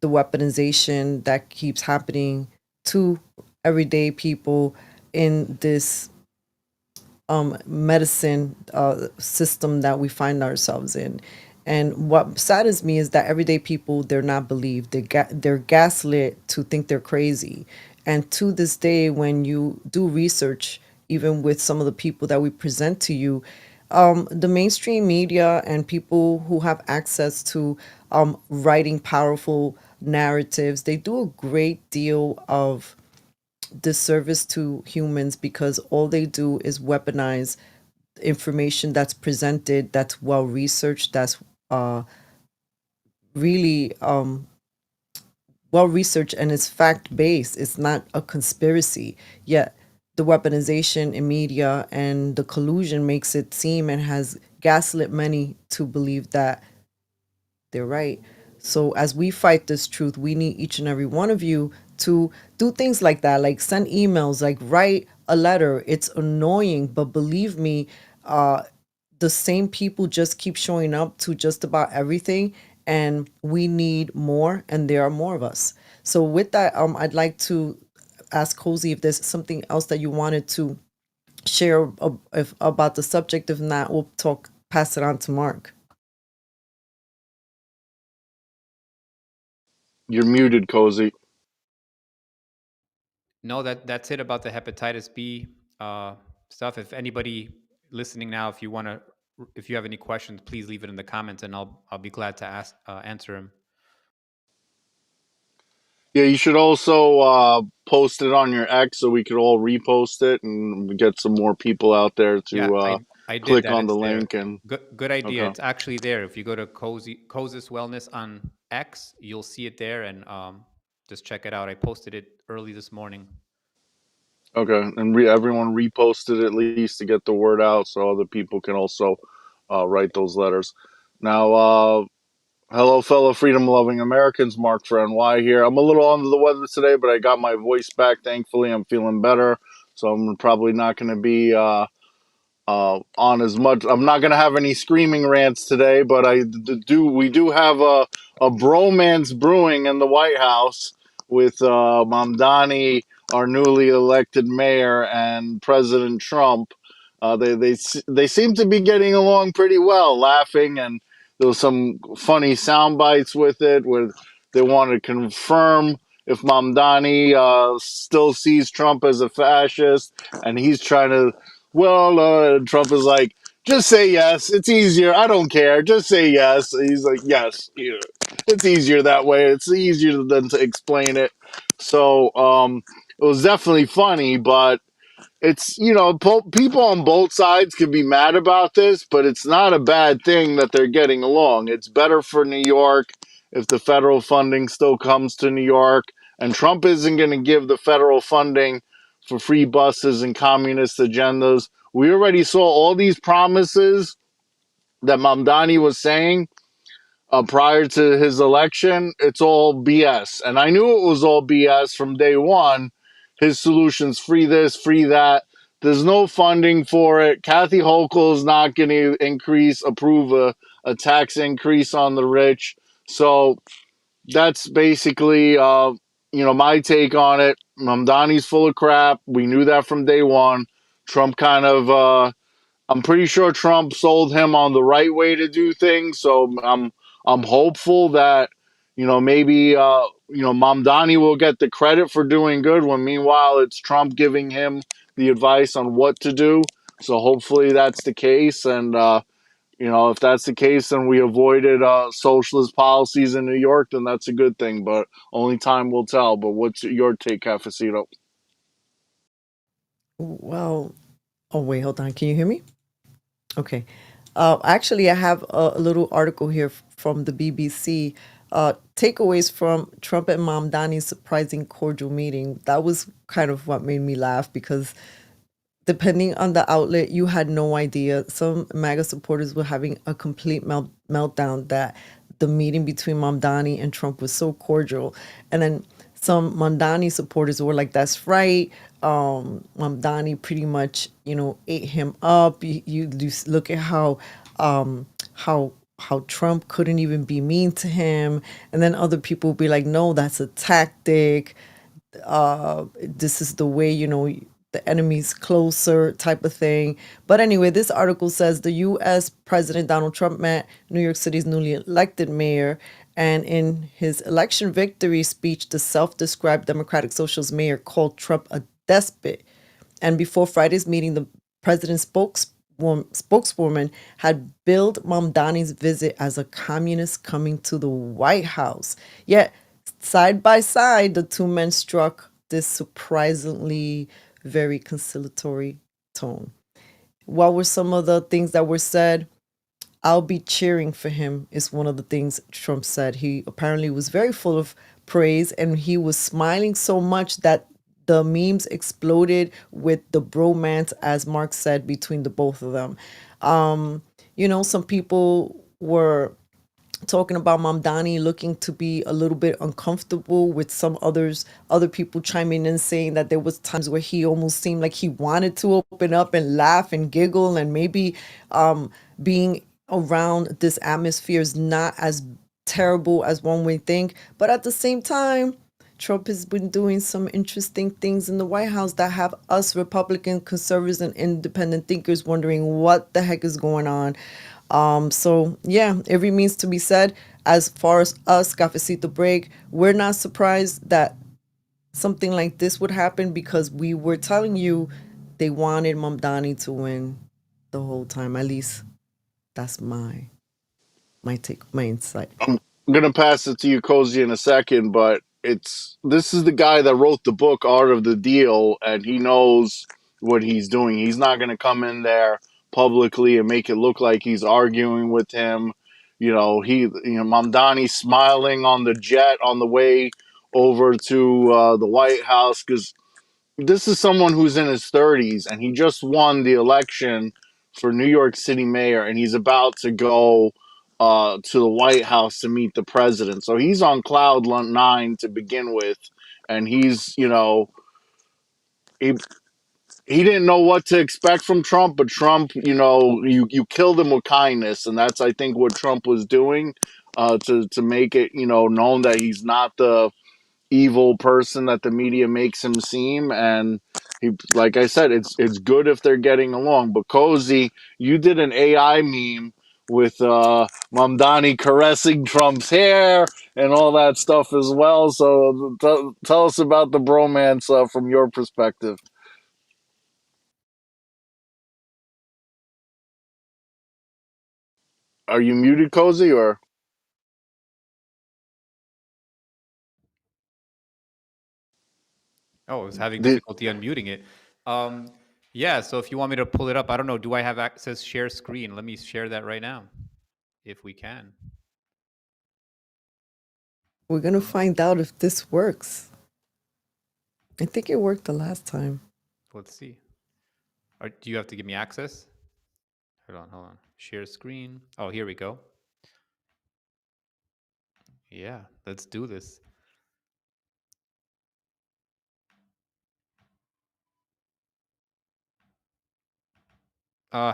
the weaponization that keeps happening to everyday people in this medicine system that we find ourselves in. And what saddens me is that everyday people, they're not believed. They're gaslit to think they're crazy. And to this day, when you do research, even with some of the people that we present to you, the mainstream media and people who have access to writing powerful narratives, they do a great deal of disservice to humans because all they do is weaponize information that's presented, that's well researched, that's uh, really well researched, and it's fact based. It's not a conspiracy. Yet the weaponization in media and the collusion makes it seem and has gaslit many to believe that they're right. So as we fight this truth, we need each and every one of you to do things like that, like send emails, like write a letter. It's annoying, but believe me, uh, the same people just keep showing up to just about everything, and we need more, and there are more of us. So with that, I'd like to ask Kozi if there's something else that you wanted to share about the subject. If not, we'll pass it on to Mark. You're muted, Kozi. No, that's it about the hepatitis B uh, stuff. If anybody listening now, if you have any questions, please leave it in the comments, and I'll be glad to answer them. Yeah, you should also post it on your X so we could all repost it and get some more people out there Yeah, to I did click that. on the It's there. link. And Good idea. okay, It's actually there. If you go to Kozis Wellness on X, you'll see it there, and just check it out. I posted it early this morning. okay, and everyone reposted at least to get the word out so other people can also write those letters. Now, hello, fellow freedom loving Americans. Mark for NY here. I'm a little under the weather today, but I got my voice back. Thankfully, I'm feeling better. So I'm probably not going to be on as much. I'm not going to have any screaming rants today, but do. We do have a bromance brewing in the White House with Mamdani, our newly elected mayor, and President Trump. They seem to be getting along pretty well, laughing, and there was some funny sound bites with it where they want to confirm if Mamdani still sees Trump as a fascist, and he's trying to Trump is like, just say yes. It's easier. I don't care. Just say yes. And he's like, yes. Yeah. It's easier that way. It's easier than to explain it. So it was definitely funny, but it's, people on both sides can be mad about this, but it's not a bad thing that they're getting along. It's better for New York if the federal funding still comes to New York, and Trump isn't going to give the federal funding for free buses and communist agendas. We already saw all these promises that Mamdani was saying prior to his election. It's all BS. And I knew it was all BS from day one. His solutions free this, free that. There's no funding for it. Kathy Hochul is not going to approve a tax increase on the rich. So that's basically, my take on it. Mamdani's full of crap. We knew that from day one. Trump kind of I'm pretty sure Trump sold him on the right way to do things. So I'm hopeful that maybe Mamdani will get the credit for doing good when meanwhile it's Trump giving him the advice on what to do. So hopefully that's the case, and if that's the case, then we avoided socialist policies in New York. Then that's a good thing. But only time will tell. But what's your take, Cafecito? Well, oh wait, hold on. Can you hear me? Okay. Actually, I have a little article here from the BBC. Takeaways from Trump and Mamdani's surprising cordial meeting. That was kind of what made me laugh because depending on the outlet, you had no idea. Some MAGA supporters were having a complete meltdown that the meeting between Mamdani and Trump was so cordial. And then some Mamdani supporters were like, that's right. Mamdani pretty much, ate him up. You look at how how Trump couldn't even be mean to him, and then other people will be like, no, that's a tactic. This is the way, the enemy's closer type of thing. But anyway, this article says the U.S. President Donald Trump met New York City's newly elected mayor, and in his election victory speech, the self-described Democratic Socialist mayor called Trump a despot. And before Friday's meeting, the president's spokeswoman had billed Mamdani's visit as a communist coming to the White House. Yet, side by side, the two men struck this surprisingly very conciliatory tone. What were some of the things that were said? I'll be cheering for him is one of the things Trump said. He apparently was very full of praise, and he was smiling so much that the memes exploded with the bromance, as Mark said, between the both of them. Some people were talking about Mamdani looking to be a little bit uncomfortable with other people chiming in saying that there was times where he almost seemed like he wanted to open up and laugh and giggle, and maybe being around this atmosphere is not as terrible as one would think. But at the same time, Trump has been doing some interesting things in the White House that have us Republican conservatives and independent thinkers wondering what the heck is going on. So yeah, it remains to be said. As far as us, Cafecito Break, we're not surprised that something like this would happen, because we were telling you they wanted Mamdani to win the whole time. At least that's my insight. I'm gonna pass it to you, Kozi, in a second, but this is the guy that wrote the book Art of the Deal, and he knows what he's doing. He's not gonna come in there publicly and make it look like he's arguing with him. Mamdani smiling on the jet on the way over to the White House, because this is someone who's in his 30s and he just won the election for New York City mayor, and he's about to go to the White House to meet the president. So he's on cloud nine to begin with, and he he didn't know what to expect from Trump, but Trump, you killed him with kindness, and that's, I think, what Trump was doing to make it known that he's not the evil person that the media makes him seem. And he, like I said, it's good if they're getting along. But Kozi, you did an AI meme with Mamdani caressing Trump's hair and all that stuff as well. So tell us about the bromance from your perspective. Are you muted, Kozi, or Oh, I was having did difficulty unmuting it. Um, yeah, so if you want me to pull it up, I don't know. Do I have access share screen? Let me share that right now, if we can. We're gonna find out if this works. I think it worked the last time. Let's see. Do you have to give me access? Hold on. Share screen. Oh, here we go. Yeah, let's do this.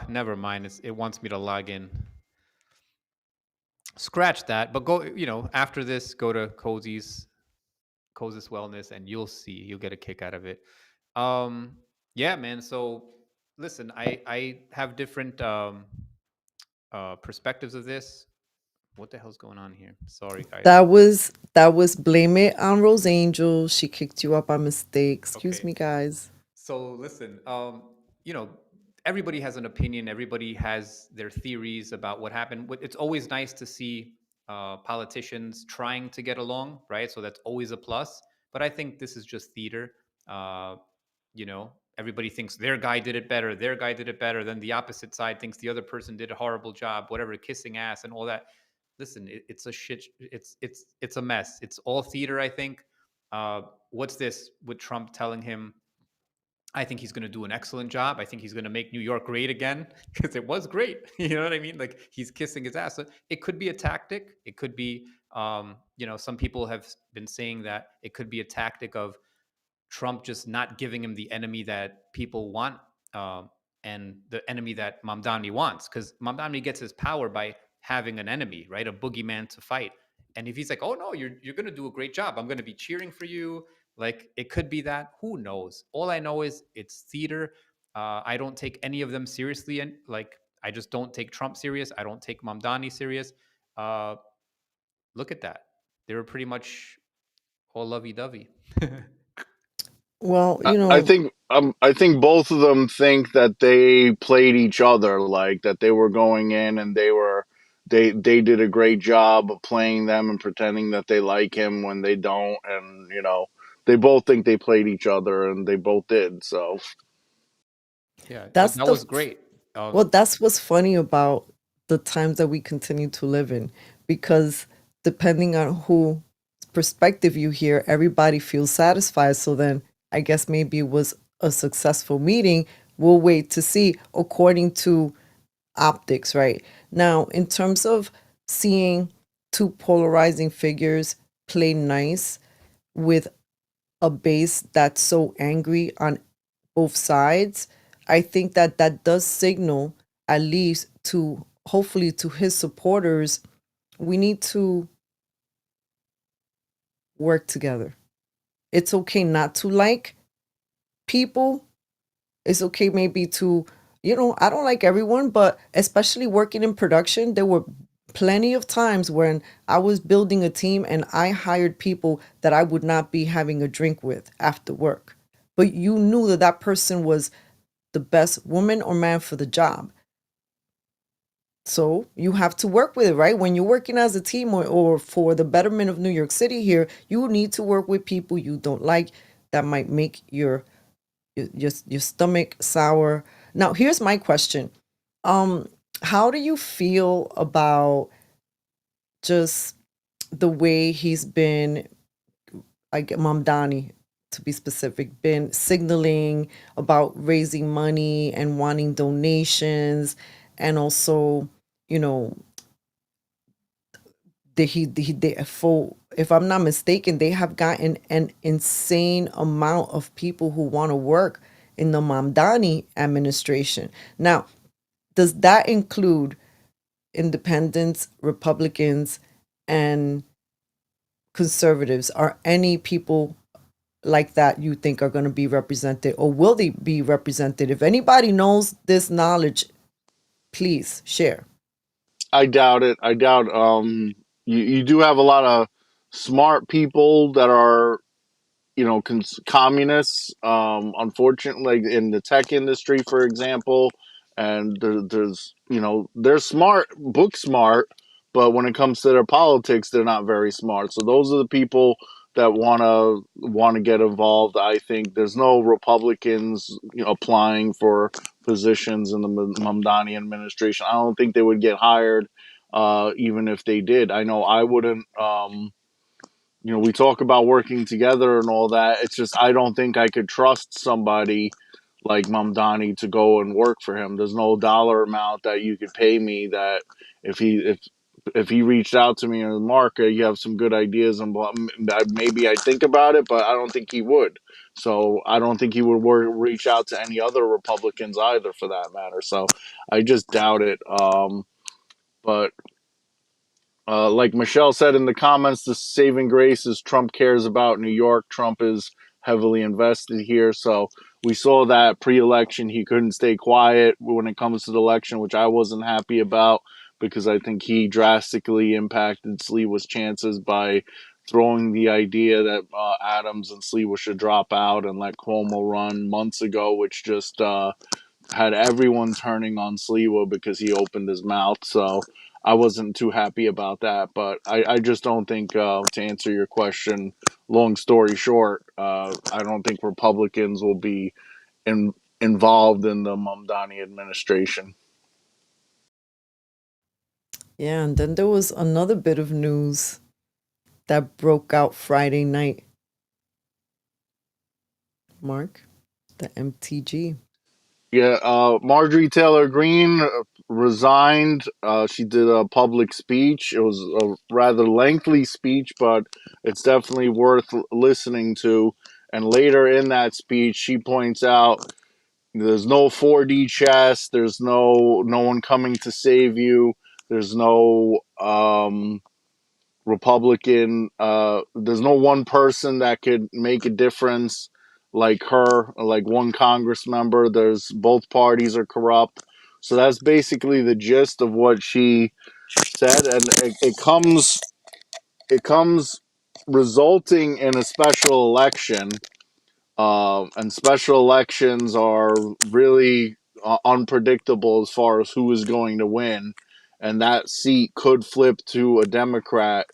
Never mind. It wants me to log in. Scratch that. But go, after this, go to Kozi's Wellness, and you'll see. You'll get a kick out of it. Yeah, man. So listen, I have different perspectives of this. What the hell's going on here? Sorry, guys. That was blame it on Rose Angel. She kicked you up by mistake. Excuse Okay. me, guys. So listen, everybody has an opinion. Everybody has their theories about what happened. It's always nice to see politicians trying to get along, right? So that's always a plus. But I think this is just theater. Uh, everybody thinks their guy did it better. Their guy did it better. Then the opposite side thinks the other person did a horrible job. Whatever, kissing ass and all that. Listen, it's a shit. It's a mess. It's all theater. I think. What's this with Trump telling him? I think he's going to do an excellent job. I think he's going to make New York great again, because it was great. You know what I mean? Like, he's kissing his ass. So it could be a tactic. It could be, some people have been saying that it could be a tactic of Trump just not giving him the enemy that people want, and the enemy that Mamdani wants, because Mamdani gets his power by having an enemy, right? A boogeyman to fight. And if he's like, "Oh no, you're gonna do a great job. I'm gonna be cheering for you," like it could be that. Who knows? All I know is it's theater. I don't take any of them seriously, and like I just don't take Trump serious. I don't take Mamdani serious. Uh, Look at that. They were pretty much all lovey-dovey. Well, I think both of them think that they played each other, like that they were going in and they did a great job of playing them and pretending that they like him when they don't, and they both think they played each other, and they both did. So Yeah, that's that the was great. well, that's what's funny about the times that we continue to live in, because depending on who perspective you hear, everybody feels satisfied. So then I guess maybe it was a successful meeting. We'll wait to see according to optics, right? Now, in terms of seeing two polarizing figures play nice with a base that's so angry on both sides, I think that that does signal, at least to hopefully to his supporters, we need to work together. It's okay not to like people. It's okay maybe to, I don't like everyone, but especially working in production, there were plenty of times when I was building a team and I hired people that I would not be having a drink with after work. But you knew that that person was the best woman or man for the job. So you have to work with it, right? When you're working as a team, or for the betterment of New York City here, you need to work with people you don't like that might make your stomach sour. Now, here's my question. How do you feel about just the way he's been, like Mamdani to be specific, been signaling about raising money and wanting donations, and also, you know, for, if I'm not mistaken, they have gotten an insane amount of people who want to work in the Mamdani administration. Now, does that include independents, Republicans, and conservatives? Are any people like that you think are going to be represented, or will they be represented? If anybody knows this knowledge, please share. I doubt it. I doubt. You do have a lot of smart people that are communists, unfortunately, like in the tech industry, for example. And there's they're smart, book smart, but when it comes to their politics, they're not very smart. So those are the people that want to get involved. I think there's no Republicans applying for positions in the Mamdani administration. I don't think they would get hired, even if they did. I know I wouldn't. We talk about working together and all that. It's just I don't think I could trust somebody like Mamdani to go and work for him. There's no dollar amount that you could pay me that if he reached out to me and Mark, you have some good ideas and maybe I think about it, but I don't think he would. So I don't think he would reach out to any other Republicans either, for that matter. So I just doubt it. But like Michelle said in the comments, the saving grace is Trump cares about New York. Trump is heavily invested here. So we saw that pre-election he couldn't stay quiet when it comes to the election, which I wasn't happy about, because I think he drastically impacted Sliwa's chances by throwing the idea that Adams and Sliwa should drop out and let Cuomo run months ago, which just had everyone turning on Sliwa because he opened his mouth. So I wasn't too happy about that. But I just don't think, to answer your question, long story short, I don't think Republicans will be involved in the Mamdani administration. Yeah, and then there was another bit of news that broke out Friday night. Mark, the MTG. Yeah, Marjorie Taylor Greene resigned. She did a public speech. It was a rather lengthy speech, but it's definitely worth listening to. And later in that speech, she points out there's no 4D chess. There's no one coming to save you. There's no Republican. There's no one person that could make a difference like her, like one Congress member. There's both parties are corrupt. So that's basically the gist of what she said, and it comes resulting in a special election. And special elections are really unpredictable as far as who is going to win, and that seat could flip to a Democrat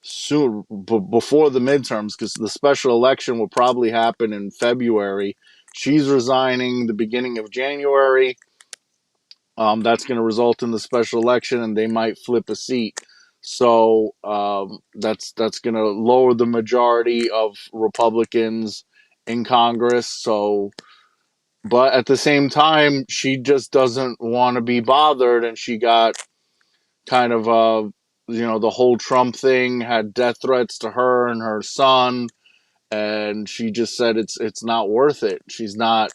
soon before the midterms, because the special election will probably happen in February. She's resigning the beginning of January. That's going to result in the special election, and they might flip a seat. So that's going to lower the majority of Republicans in Congress. So, but at the same time, she just doesn't want to be bothered, and she got kind of the whole Trump thing had death threats to her and her son, and she just said it's not worth it. She's not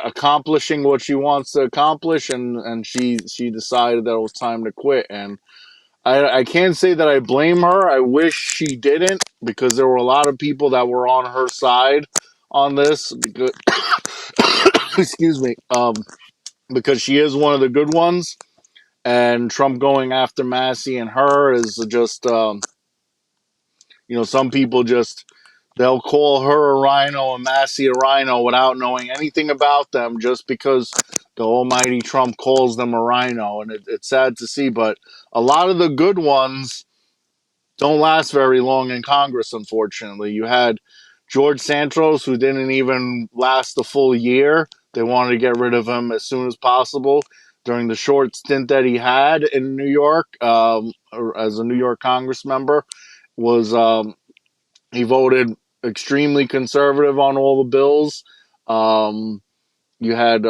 accomplishing what she wants to accomplish, and she decided that it was time to quit. And I can't say that I blame her. I wish she didn't, because there were a lot of people that were on her side on this, because excuse me, because she is one of the good ones, and Trump going after Massey and her is just some people just, they'll call her a rhino and Massey a rhino without knowing anything about them, just because the almighty Trump calls them a rhino. And it's sad to see, but a lot of the good ones don't last very long in Congress, unfortunately. You had George Santos, who didn't even last a full year. They wanted to get rid of him as soon as possible during the short stint that he had in New York, as a New York Congress member. Was He voted extremely conservative on all the bills. You had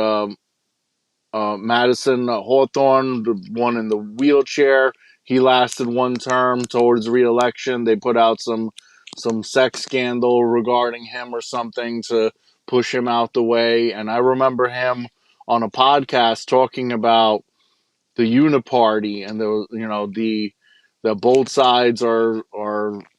Madison Hawthorne, the one in the wheelchair. He lasted one term towards re-election. They put out some sex scandal regarding him or something to push him out the way. And I remember him on a podcast talking about the uniparty, and the both sides are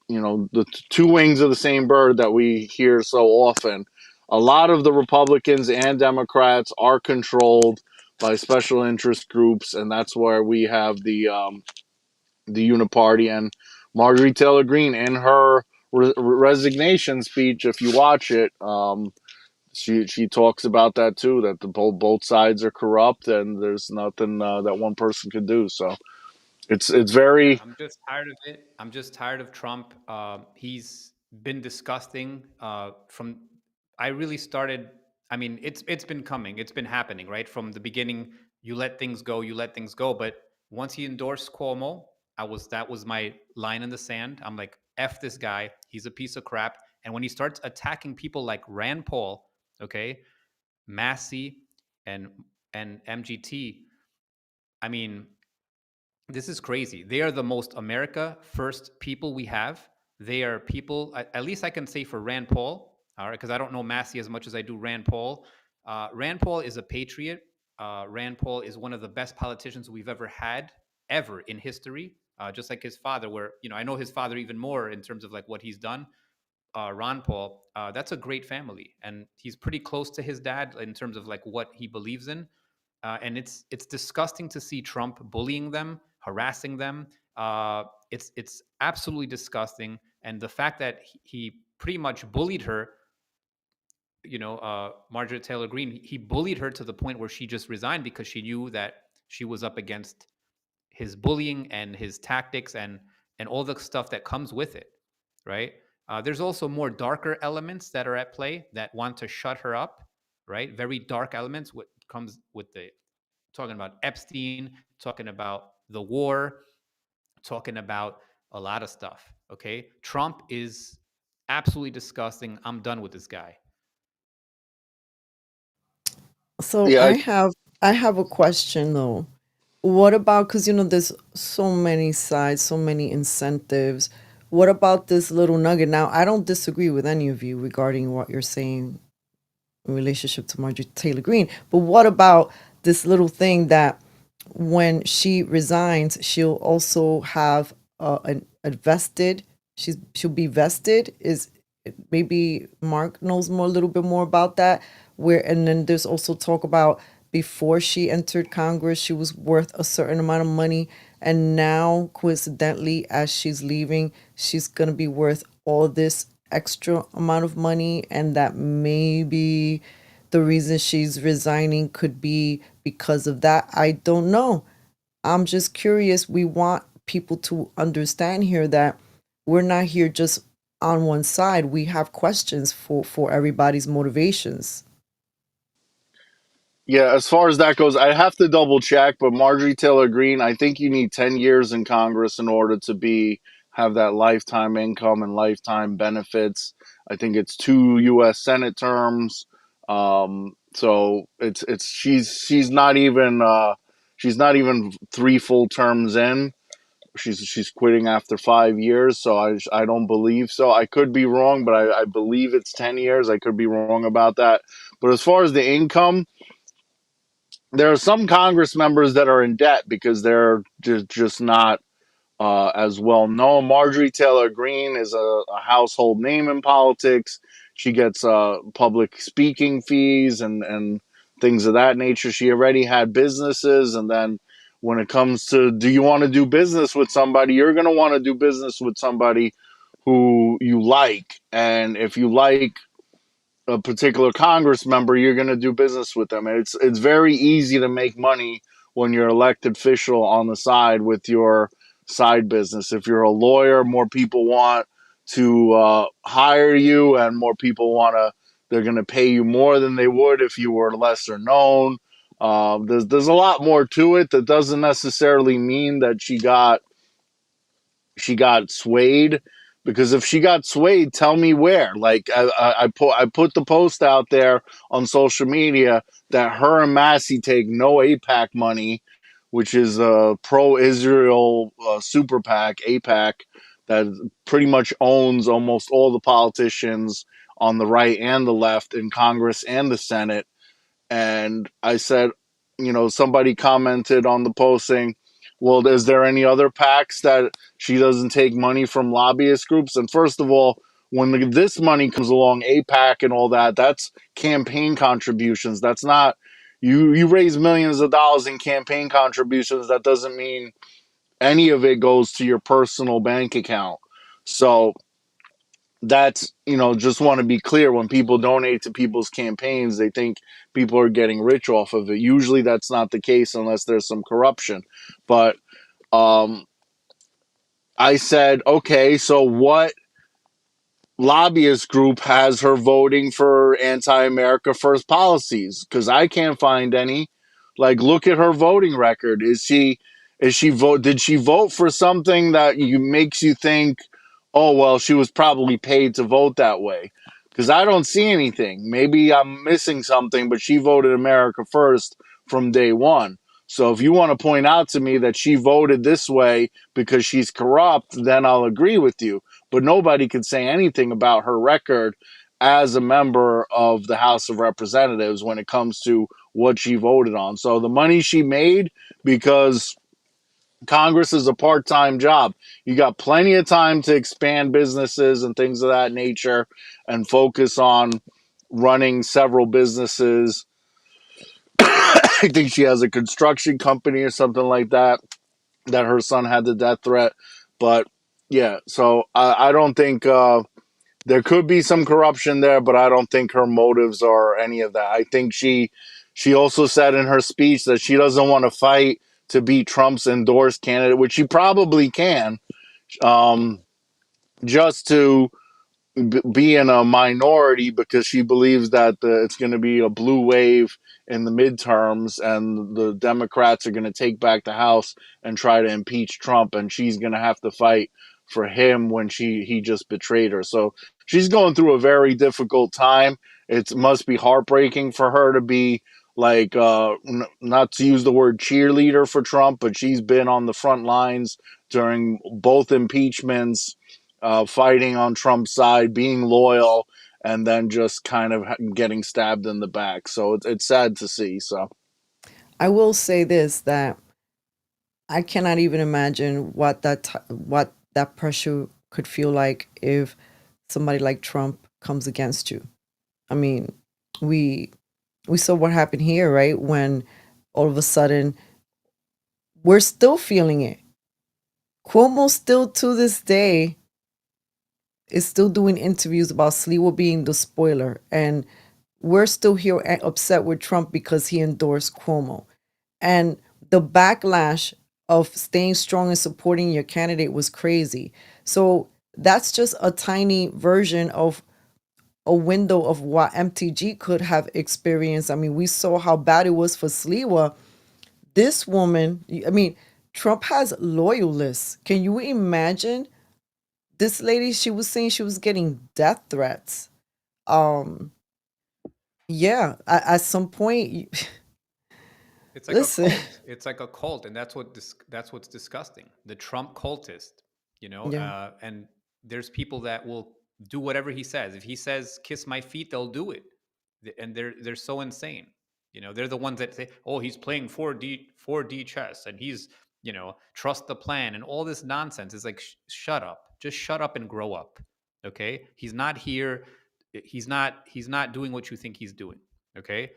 the two wings of the same bird that we hear so often. A lot of the Republicans and Democrats are controlled by special interest groups, and that's where we have the uniparty. And Marjorie Taylor Greene, in her resignation speech, if you watch it, she talks about that too, that the both sides are corrupt, and there's nothing that one person could do. So it's Yeah, very. I'm just tired of it. I'm just tired of Trump. He's been disgusting. From I really started. I mean, it's been coming. It's been happening, right? From the beginning, you let things go. You let things go. But once he endorsed Cuomo, that was my line in the sand. I'm like, f this guy. He's a piece of crap. And when he starts attacking people like Rand Paul, okay, Massey, and MGT, I mean, this is crazy. They are the most America first people we have. They are people, at least I can say for Rand Paul, all right, because I don't know Massey as much as I do Rand Paul. Rand Paul is a patriot. Rand Paul is one of the best politicians we've ever in history. Just like his father, where I know his father even more in terms of like what he's done. Ron Paul, that's a great family, and he's pretty close to his dad in terms of like what he believes in. And it's disgusting to see Trump bullying them, harassing them. It's absolutely disgusting, and the fact that he pretty much bullied her, Margaret Taylor Greene, he bullied her to the point where she just resigned because she knew that she was up against his bullying and his tactics and all the stuff that comes with it, right? There's also more darker elements that are at play that want to shut her up, right? Very dark elements. What comes with the talking about Epstein, talking about the war, talking about a lot of stuff. Okay. Trump is absolutely disgusting. I'm done with this guy. So Yeah. I have a question though. What about, because there's so many sides, so many incentives. What about this little nugget? Now, I don't disagree with any of you regarding what you're saying in relationship to Marjorie Taylor Greene, but what about this little thing that when she resigns, she'll also have a vested. She'll be vested. Is maybe Mark knows more a little bit more about that. Where and then there's also talk about before she entered Congress, she was worth a certain amount of money, and now coincidentally, as she's leaving, she's gonna be worth all this extra amount of money, and that maybe the reason she's resigning could be because of that. I don't know. I'm just curious. We want people to understand here that we're not here just on one side. We have questions for everybody's motivations. Yeah, as far as that goes, I have to double check, but Marjorie Taylor Greene, I think you need 10 years in Congress in order to be have that lifetime income and lifetime benefits. I think it's 2 US Senate terms. So it's she's not even 3 full terms in. She's quitting after 5 years, so I don't believe so. I could be wrong, but I believe it's 10 years. I could be wrong about that. But as far as the income, there are some Congress members that are in debt because they're just not as well known. Marjorie Taylor Greene is a household name in politics. She gets public speaking fees and things of that nature. She already had businesses, and then when it comes to do you want to do business with somebody, you're going to want to do business with somebody who you like, and if you like a particular Congress member, you're going to do business with them. And it's very easy to make money when you're elected official on the side with your side business. If you're a lawyer, more people want to hire you, and more people want to. They're going to pay you more than they would if you were lesser known. There's a lot more to it. That doesn't necessarily mean that she got swayed, because if she got swayed, tell me where. Like I put the post out there on social media that her and Massey take no APAC money, which is a pro-Israel super PAC, APAC, that pretty much owns almost all the politicians on the right and the left in Congress and the Senate. And I said, somebody commented on the posting, well, is there any other PACs that she doesn't take money from lobbyist groups? And first of all, when this money comes along, APAC and all that, that's campaign contributions. That's not, you raise millions of dollars in campaign contributions. That doesn't mean any of it goes to your personal bank account. So that's, just want to be clear, when people donate to people's campaigns, they think people are getting rich off of it. Usually that's not the case unless there's some corruption. But um I said, okay, so what lobbyist group has her voting for anti-America first policies? Because I can't find any. Like, look at her voting record. Did she vote for something that makes you think, oh well, she was probably paid to vote that way? Because I don't see anything. Maybe I'm missing something, but she voted America first from day one. So if you want to point out to me that she voted this way because she's corrupt, then I'll agree with you. But nobody could say anything about her record as a member of the House of Representatives when it comes to what she voted on. So the money she made, because Congress is a part-time job. You got plenty of time to expand businesses and things of that nature and focus on running several businesses. I think she has a construction company or something like that her son had the death threat. But yeah, so I don't think there could be some corruption there, but I don't think her motives are any of that. I think she also said in her speech that she doesn't want to fight to beat Trump's endorsed candidate, which she probably can, um, just to be in a minority, because she believes that it's going to be a blue wave in the midterms and the Democrats are going to take back the House and try to impeach Trump, and she's going to have to fight for him when he just betrayed her. So she's going through a very difficult time. It must be heartbreaking for her to be like, not to use the word cheerleader for Trump, but she's been on the front lines during both impeachments, fighting on Trump's side, being loyal, and then just kind of getting stabbed in the back. So it's sad to see. So I will say this, that I cannot even imagine what that pressure could feel like if somebody like Trump comes against you. I mean, we we saw what happened here, right? When all of a sudden we're still feeling it. Cuomo still to this day is still doing interviews about Sliwa being the spoiler, and we're still here upset with Trump because he endorsed Cuomo. And the backlash of staying strong and supporting your candidate was crazy. So that's just a tiny version of a window of what MTG could have experienced. I mean, we saw how bad it was for Sliwa. This woman, I mean, Trump has loyalists. Can you imagine? This lady, she was saying she was getting death threats. Um, yeah, at some point, It's like a listen, cult. It's like a cult, and that's what's disgusting. The Trump cultist, yeah. and there's people that will do whatever he says. If he says "kiss my feet," they'll do it, and they're so insane. They're the ones that say, "Oh, he's playing 4D chess, and he's trust the plan," and all this nonsense. It's like, shut up, just shut up and grow up. Okay, he's not here. He's not doing what you think he's doing. Okay,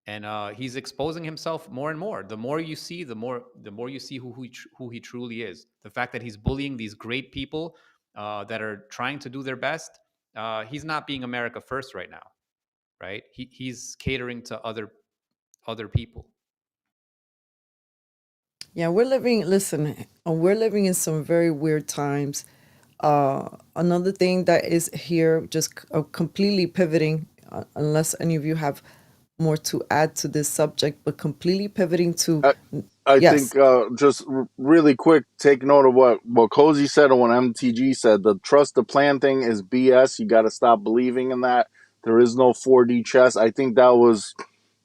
and he's exposing himself more and more. The more you see, the more you see who he truly is. The fact that he's bullying these great people that are trying to do their best. He's not being America first right now, right? He's catering to other people. Yeah, we're living in some very weird times. Another thing that is here, just completely pivoting, unless any of you have more to add to this subject, but completely pivoting to, I yes, think just really quick, take note of what Kozi said and what MTG said. The trust the plan thing is BS. You got to stop believing in that. There is no 4D chess. I think that was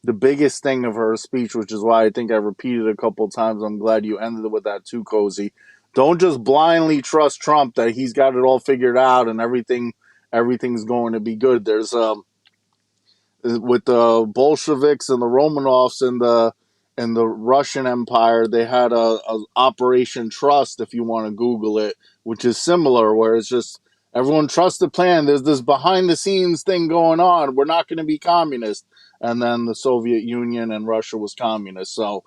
the biggest thing of her speech, which is why I think I repeated a couple of times. I'm glad you ended it with that too, Cozy. Don't just blindly trust Trump that he's got it all figured out and everything's going to be good. There's with the Bolsheviks and the Romanovs and the Russian Empire, they had a Operation Trust, if you want to Google it, which is similar, where it's just everyone trusts the plan. There's this behind the scenes thing going on. We're not going to be communist, and then the Soviet Union and Russia was communist. So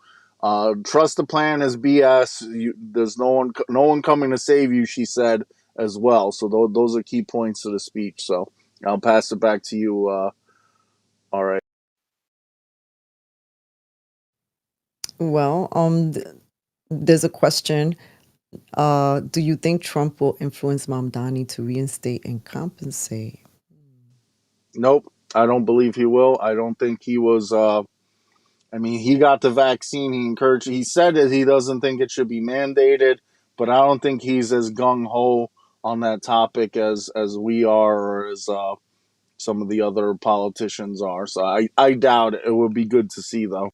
trust the plan is BS. There's no one coming to save you, she said as well. So those are key points to the speech. So I'll pass it back to you. All right. well, there's a question. Do you think Trump will influence Mamdani to reinstate and compensate? Nope. I don't believe he will. I don't think he was. I mean, he got the vaccine. He encouraged. He said that he doesn't think it should be mandated, but I don't think he's as gung ho on that topic as we are, or as some of the other politicians are. So I doubt it. It would be good to see though.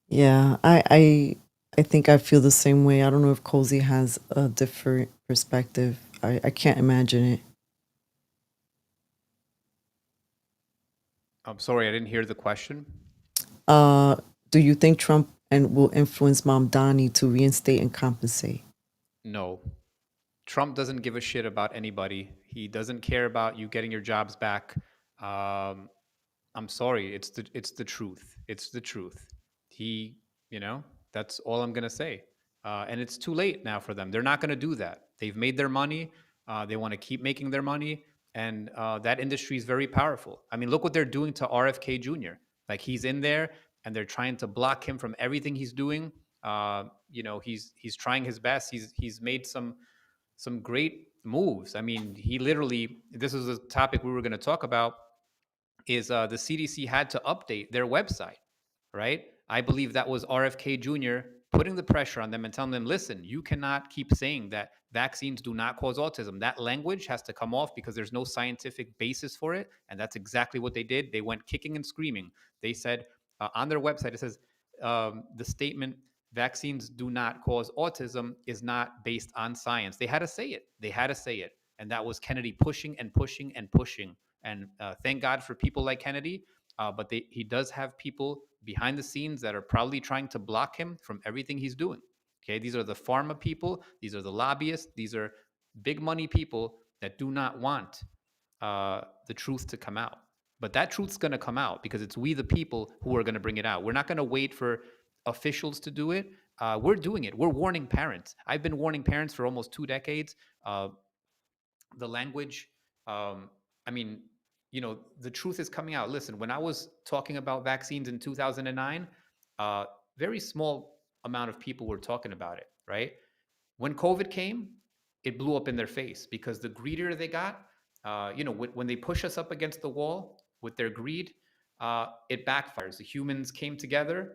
Yeah, I think I feel the same way. I don't know if Cozy has a different perspective. I can't imagine it. I'm sorry, I didn't hear the question. Uh, do you think Trump and will influence Mamdani to reinstate and compensate? No. Trump doesn't give a shit about anybody. He doesn't care about you getting your jobs back. Um, I'm sorry. It's the truth. It's the truth. He, that's all I'm gonna say. And it's too late now for them. They're not gonna do that. They've made their money. They want to keep making their money, and that industry is very powerful. I mean, look what they're doing to RFK Jr. Like, he's in there, and they're trying to block him from everything he's doing. He's trying his best. He's made some great moves. I mean, he literally, this is a topic we were going to talk about, is the CDC had to update their website, right? I believe that was RFK Jr. putting the pressure on them and telling them, listen, you cannot keep saying that vaccines do not cause autism. That language has to come off because there's no scientific basis for it. And that's exactly what they did. They went kicking and screaming. They said on their website, it says the statement, vaccines do not cause autism, is not based on science. They had to say it. They had to say it. And that was Kennedy pushing and pushing and pushing. And thank God for people like Kennedy, but he does have people behind the scenes that are probably trying to block him from everything he's doing. Okay, these are the pharma people, these are the lobbyists, these are big money people that do not want the truth to come out. But that truth's going to come out because it's we, the people, who are going to bring it out. We're not going to wait for officials to do it. We're doing it. We're warning parents. I've been warning parents for almost 2 decades. The language, um, I mean, the truth is coming out. Listen, when I was talking about vaccines in 2009, uh, very small amount of people were talking about it, right? When COVID came, it blew up in their face because the greedier they got, when they push us up against the wall with their greed, it backfires. The humans came together.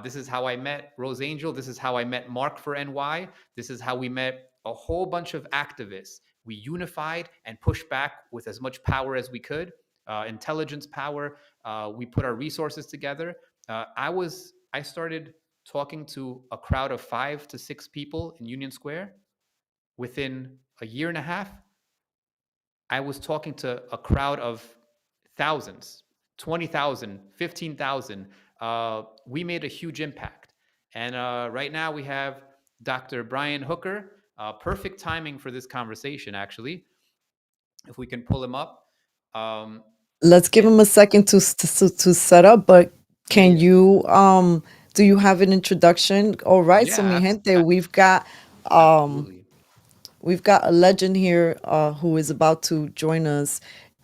This is how I met Rose Angel. This is how I met Mark for NY. This is how we met a whole bunch of activists. We unified and pushed back with as much power as we could, intelligence power. We put our resources together. I started talking to a crowd of 5 to 6 people in Union Square. Within a year and a half, I was talking to a crowd of thousands, 20,000, 15,000. We made a huge impact. And right now we have Dr. Brian Hooker. Perfect timing for this conversation, actually, if we can pull him up. Um, Let's give and him a second to set up, but yeah, can yeah, you do you have an introduction? All right, so yeah, mi gente, um absolutely. we've got a legend here who is about to join us.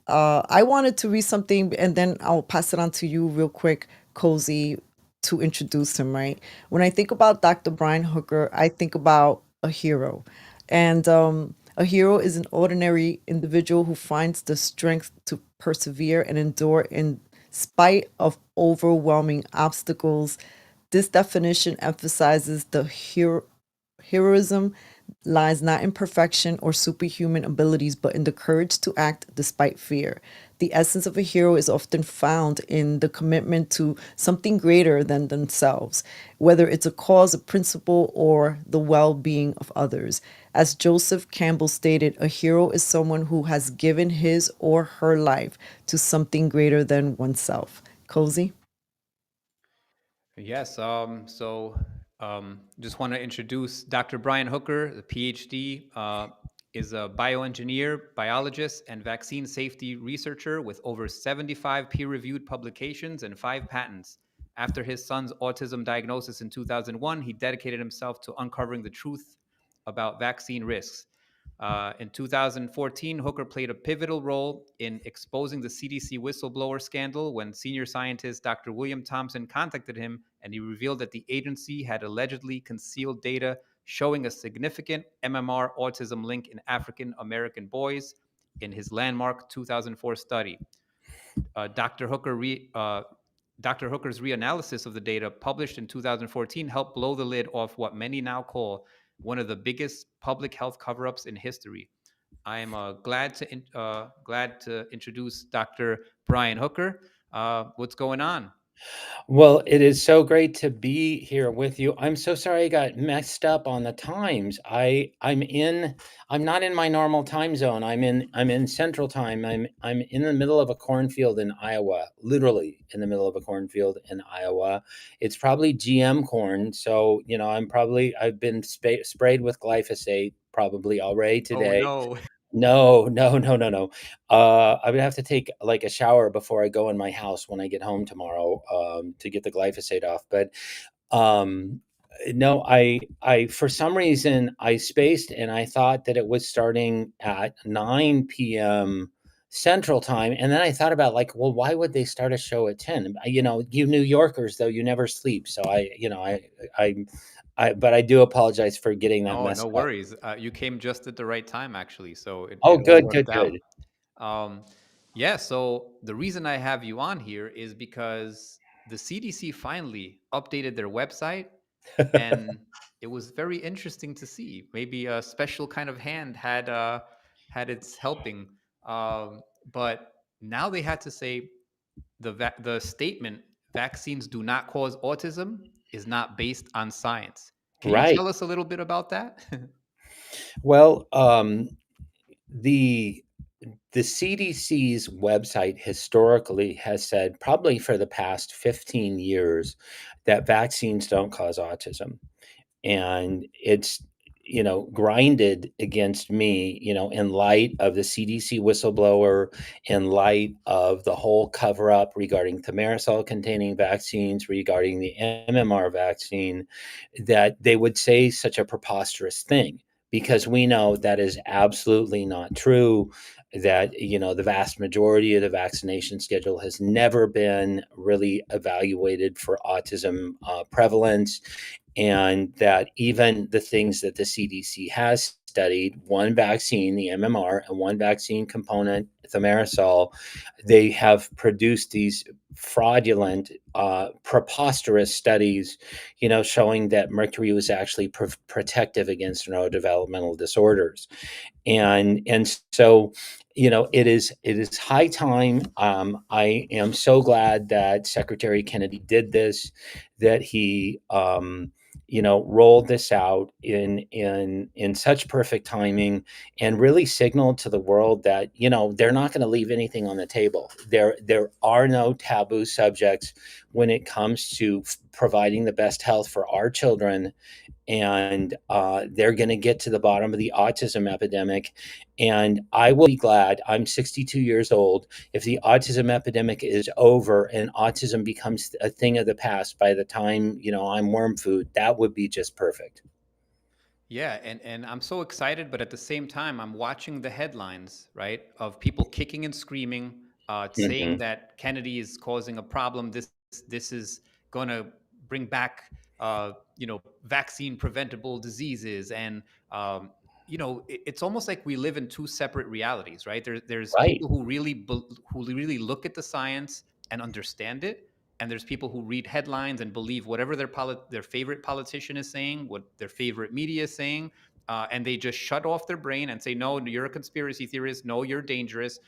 I wanted to read something and then I'll pass it on to you real quick, Cozy, to introduce him, right? When I think about Dr. Brian Hooker, I think about a hero. And a hero is an ordinary individual who finds the strength to persevere and endure in spite of overwhelming obstacles. This definition emphasizes the heroism lies not in perfection or superhuman abilities, but in the courage to act despite fear. The essence of a hero is often found in the commitment to something greater than themselves, whether it's a cause, a principle, or the well being of others. As Joseph Campbell stated, a hero is someone who has given his or her life to something greater than oneself. Cozy? Yes. Just want to introduce Dr. Brian Hooker, the PhD, is a bioengineer, biologist, and vaccine safety researcher with over 75 peer reviewed publications and 5 patents. After his son's autism diagnosis in 2001, he dedicated himself to uncovering the truth about vaccine risks. In 2014, Hooker played a pivotal role in exposing the CDC whistleblower scandal when senior scientist Dr. William Thompson contacted him and he revealed that the agency had allegedly concealed data showing a significant MMR autism link in African American boys in his landmark 2004 study. Uh, Dr. Hooker re, uh, Dr. Hooker's reanalysis of the data published in 2014 helped blow the lid off what many now call one of the biggest public health cover-ups in history. I am glad to introduce Dr. Brian Hooker. What's going on? Well, it is so great to be here with you. I'm so sorry I got messed up on the times. I'm not in my normal time zone. I'm in Central Time. I'm in the middle of a cornfield in Iowa, literally in the middle of a cornfield in Iowa. It's probably GM corn, so I've been sprayed with glyphosate probably already Oh today. no! No, no, no, no, no. I would have to take like a shower before I go in my house when I get home tomorrow, to get the glyphosate off. But um, no, I for some reason I spaced and I thought that it was starting at 9 p.m. Central Time, and then I thought about like, well, why would they start a show at 10? You New Yorkers though, you never sleep, so I, but I do apologize for getting that Oh, no messed up. worries. You came just at the right time, actually, so Oh, it all good, good, worked out. good. Um, yeah. So the reason I have you on here is because the CDC finally updated their website, and it was very interesting to see. Maybe a special kind of hand had its helping, but now they had to say the statement "vaccines do not cause autism" is not based on science. Can you Right. tell us a little bit about that? Well, the the CDC's website historically has said, probably for the past 15 years, that vaccines don't cause autism. And it's, grinded against me, in light of the CDC whistleblower, in light of the whole cover up regarding thimerosal containing vaccines, regarding the MMR vaccine, that they would say such a preposterous thing, because we know that is absolutely not true. That, the vast majority of the vaccination schedule has never been really evaluated for autism prevalence, and that even the things that the CDC has studied, one vaccine, the MMR, and one vaccine component, thimerosal, they have produced these fraudulent, preposterous studies, showing that mercury was actually protective against neurodevelopmental disorders. And so, it is high time. I am so glad that Secretary Kennedy did this, that he rolled this out in such perfect timing, and really signaled to the world that, they're not going to leave anything on the table. There are no taboo subjects when it comes to providing the best health for our children. And they're going to get to the bottom of the autism epidemic. And I will be glad, I'm 62 years old, if the autism epidemic is over and autism becomes a thing of the past by the time, I'm worm food. That would be just perfect. Yeah, and I'm so excited, but at the same time, I'm watching the headlines, right, of people kicking and screaming, saying Hmm. that Kennedy is causing a problem. This is going to bring back, vaccine preventable diseases, and it's almost like we live in two separate realities, right? There's Right. people who really look at the science and understand it, and there's people who read headlines and believe whatever their favorite politician is saying, what their favorite media is saying, and they just shut off their brain and say, "No, you're a conspiracy theorist. No, you're dangerous."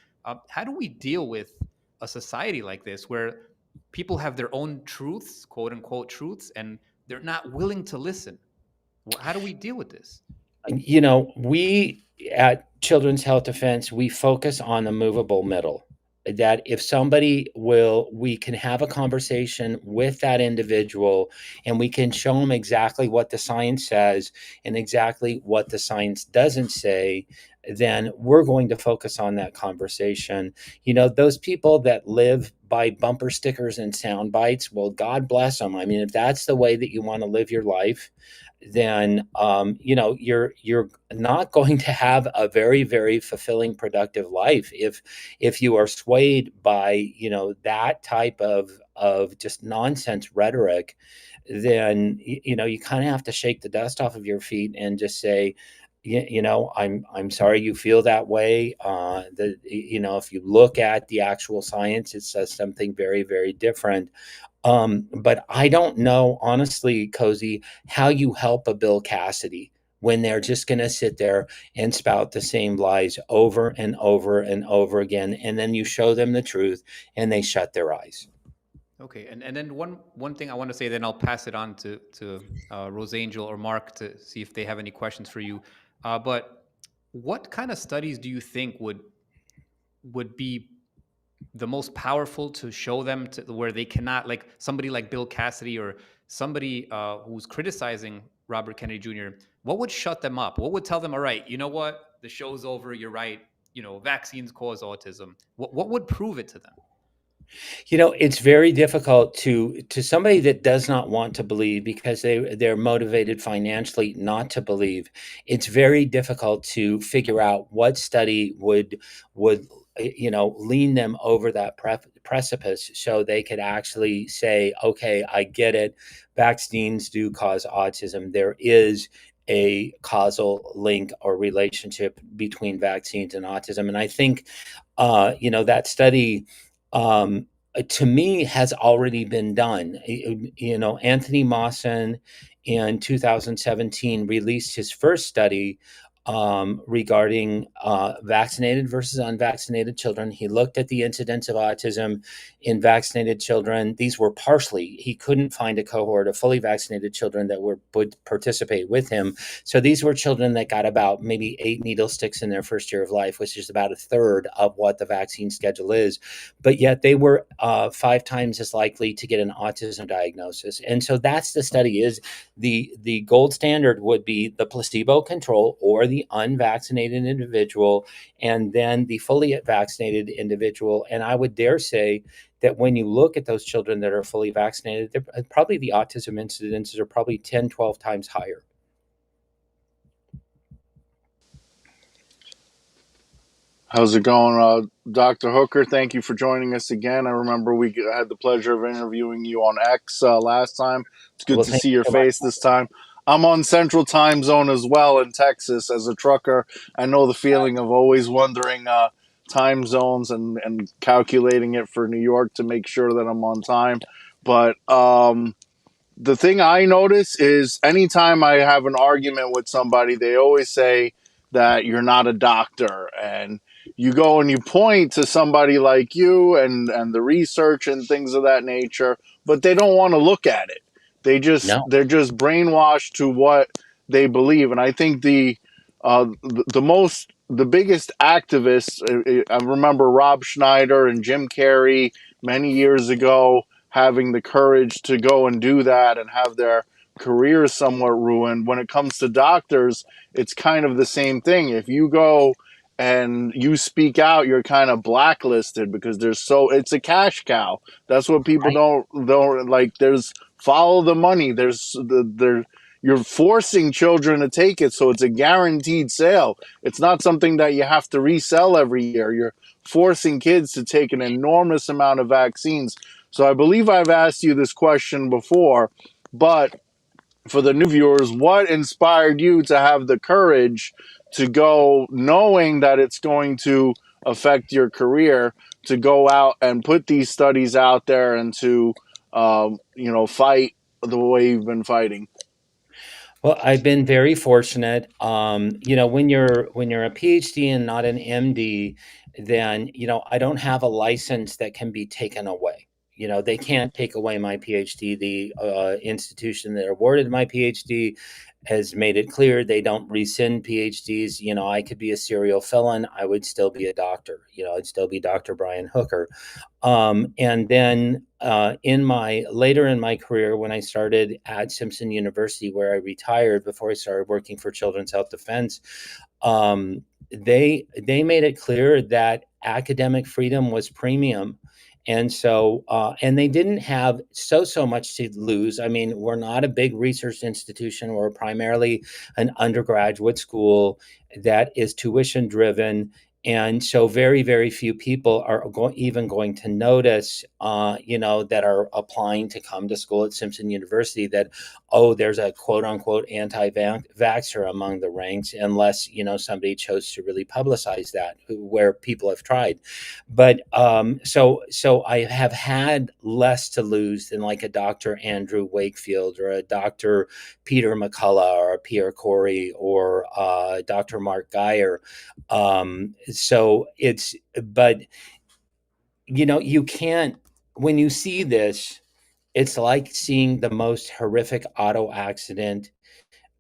How do we deal with a society like this where people have their own truths, quote unquote truths, and they're not willing to listen? How do we deal with this? We at Children's Health Defense, we focus on the movable middle. That if we can have a conversation with that individual, and we can show them exactly what the science says and exactly what the science doesn't say, then we're going to focus on that conversation. Those people that live by bumper stickers and sound bites, well, God bless them. I mean, if that's the way that you want to live your life, then you're not going to have a very, very fulfilling, productive life if you are swayed by that type of just nonsense rhetoric. Then you kind of have to shake the dust off of your feet and just say, I'm sorry you feel that way. If you look at the actual science, it says something very, very different. But I don't know, honestly, Kozi, how you help a Bill Cassidy when they're just going to sit there and spout the same lies over and over and over again. And then you show them the truth and they shut their eyes. Okay, and then one thing I want to say, then I'll pass it on to Rosangel or Mark to see if they have any questions for you. But what kind of studies do you think would be the most powerful to show them to where they cannot, like somebody like Bill Cassidy or somebody who's criticizing Robert Kennedy Jr.? What would shut them up? What would tell them, all right, you know what, the show's over. You're right. Vaccines cause autism. What would prove it to them? It's very difficult to somebody that does not want to believe because they're motivated financially not to believe. It's very difficult to figure out what study would lean them over that precipice so they could actually say, okay, I get it. Vaccines do cause autism. There is a causal link or relationship between vaccines and autism. And I think, that study, to me, has already been done. Anthony Mawson in 2017 released his first study regarding vaccinated versus unvaccinated children. He looked at the incidence of autism in vaccinated children. These were partially, he couldn't find a cohort of fully vaccinated children that would participate with him. So these were children that got about maybe 8 needle sticks in their first year of life, which is about a third of what the vaccine schedule is. But yet they were 5 times as likely to get an autism diagnosis. And so that's the study. Is the gold standard would be the placebo control or the unvaccinated individual, and then the fully vaccinated individual. And I would dare say that when you look at those children that are fully vaccinated, probably the autism incidences are probably 10, 12 times higher. How's it going, Dr. Hooker? Thank you for joining us again. I remember we had the pleasure of interviewing you on X last time. It's good Well, to thank see you your so much. face this time. I'm on Central Time Zone as well in Texas as a trucker. I know the feeling of always wondering time zones and calculating it for New York to make sure that I'm on time. But the thing I notice is anytime I have an argument with somebody, they always say that you're not a doctor. And you go and you point to somebody like you and the research and things of that nature, but they don't want to look at it. No. They're just brainwashed to what they believe. And I think the biggest activists, I remember Rob Schneider and Jim Carrey many years ago having the courage to go and do that and have their careers somewhat ruined. When it comes to doctors, it's kind of the same thing. If you go and you speak out, you're kind of blacklisted because it's a cash cow. That's what people Right. don't like. There's follow the money. You're forcing children to take it, so it's a guaranteed sale. It's not something that you have to resell every year. You're forcing kids to take an enormous amount of vaccines. So I believe I've asked you this question before, but for the new viewers, what inspired you to have the courage to go knowing that it's going to affect your career, to go out and put these studies out there and to, fight the way you've been fighting? Well, I've been very fortunate. When you're a PhD and not an MD, then I don't have a license that can be taken away. They can't take away my PhD. The institution that awarded my PhD has made it clear they don't rescind PhDs. I could be a serial felon. I would still be a doctor. I'd still be Dr. Brian Hooker. And then later in my career, when I started at Simpson University, where I retired before I started working for Children's Health Defense, they made it clear that academic freedom was premium. And so, and they didn't have so much to lose. I mean, we're not a big research institution. We're primarily an undergraduate school that is tuition driven. And so very, very few people are even going to notice, that are applying to come to school at Simpson University that, oh, there's a quote unquote anti-vaxxer among the ranks, unless, somebody chose to really publicize that, where people have tried. But so I have had less to lose than like a Dr. Andrew Wakefield or a Dr. Peter McCullough or a Pierre Corey or Dr. Mark Geyer. But you can't, when you see this, it's like seeing the most horrific auto accident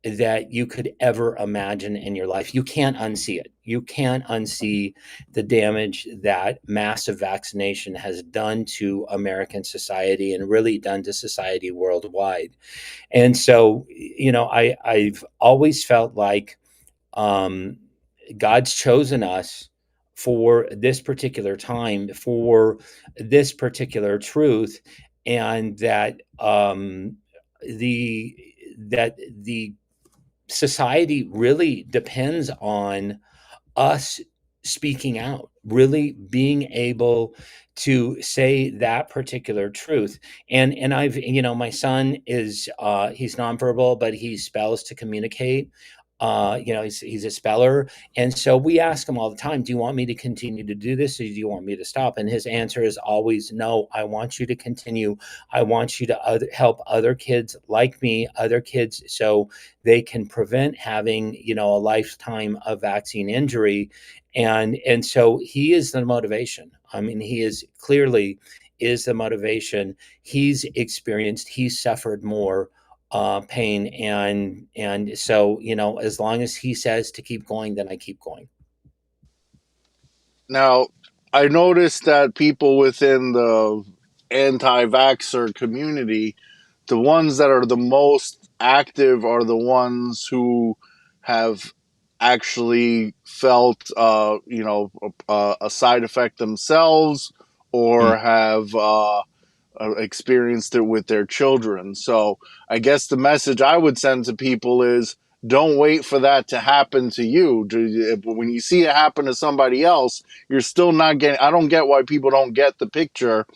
that you could ever imagine in your life. You can't unsee it. You can't unsee the damage that massive vaccination has done to American society and really done to society worldwide. And so, I've always felt like God's chosen us for this particular time, for this particular truth, and that the the society really depends on us speaking out, really being able to say that particular truth. And I've, my son is he's nonverbal, but he spells to communicate. He's a speller. And so we ask him all the time, do you want me to continue to do this, or do you want me to stop? And his answer is always, no, I want you to continue. I want you to help other kids like me, other kids, so they can prevent having, a lifetime of vaccine injury. And so he is the motivation. I mean, he is clearly is the motivation. He's suffered more pain, and so, as long as he says to keep going, then I keep going. Now, I noticed that people within the anti-vaxxer community, the ones that are the most active are the ones who have actually felt, a side effect themselves, or have experienced it with their children. So I guess the message I would send to people is, don't wait for that to happen to you. When you see it happen to somebody else, you're still not getting. I don't get why people don't get the picture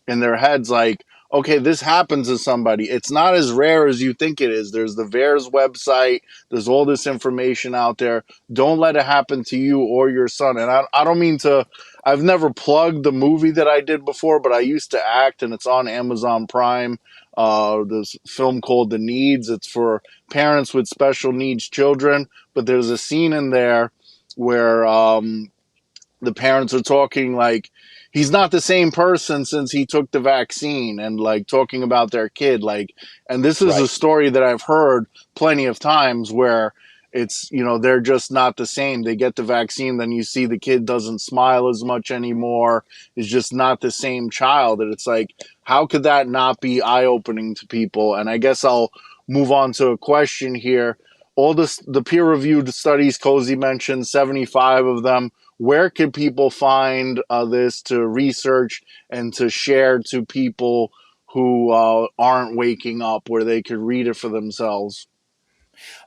in their heads. Like, okay, this happens to somebody. It's not as rare as you think it is. There's the VAERS website. There's all this information out there. Don't let it happen to you or your son. And I don't mean to. I've never plugged the movie that I did before, but I used to act, and it's on Amazon Prime. This film called The Needs. It's for parents with special needs children, but there's a scene in there where the parents are talking like he's not the same person since he took the vaccine, and like talking about their kid. Like, and this is a story that I've heard plenty of times where it's, they're just not the same. They get the vaccine, then you see the kid doesn't smile as much anymore. It's just not the same child. And it's like, how could that not be eye-opening to people? And I guess I'll move on to a question here. All the peer-reviewed studies Kozi mentioned, 75 of them. Where can people find this to research and to share to people who aren't waking up, where they could read it for themselves?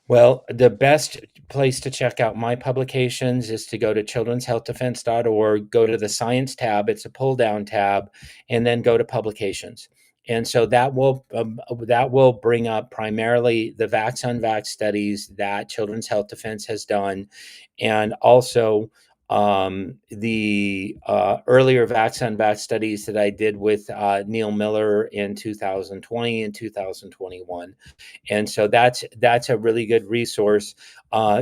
Well, the best place to check out my publications is to go to childrenshealthdefense.org, go to the science tab. It's a pull down tab, and then go to publications. And so that will bring up primarily the vax unvax studies that Children's Health Defense has done, and also the earlier vax unvax studies that I did with Neil Miller in 2020 and 2021. And so that's a really good resource.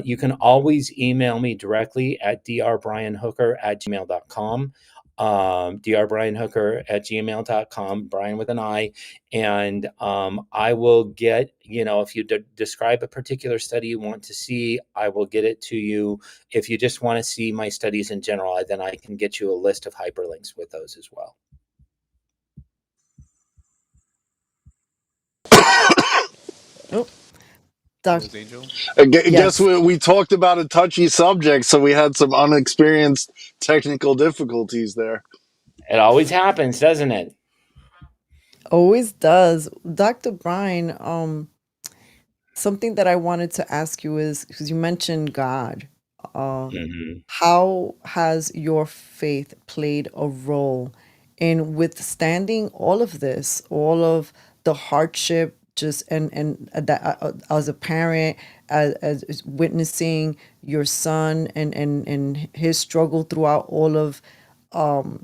You can always email me directly at drbrianhooker@gmail.com. drbrianhooker@gmail.com, Brian with an I. And I will get, if you describe a particular study you want to see, I will get it to you. If you just want to see my studies in general, then I can get you a list of hyperlinks with those as well. Oh, Rose Angel. I guess yes. we talked about a touchy subject, so we had some unexperienced technical difficulties there. It always happens, doesn't it? Always does. Dr. Brian, something that I wanted to ask you is, because you mentioned God, how has your faith played a role in withstanding all of this, all of the hardship, just and that as a parent, as witnessing your son and his struggle throughout all of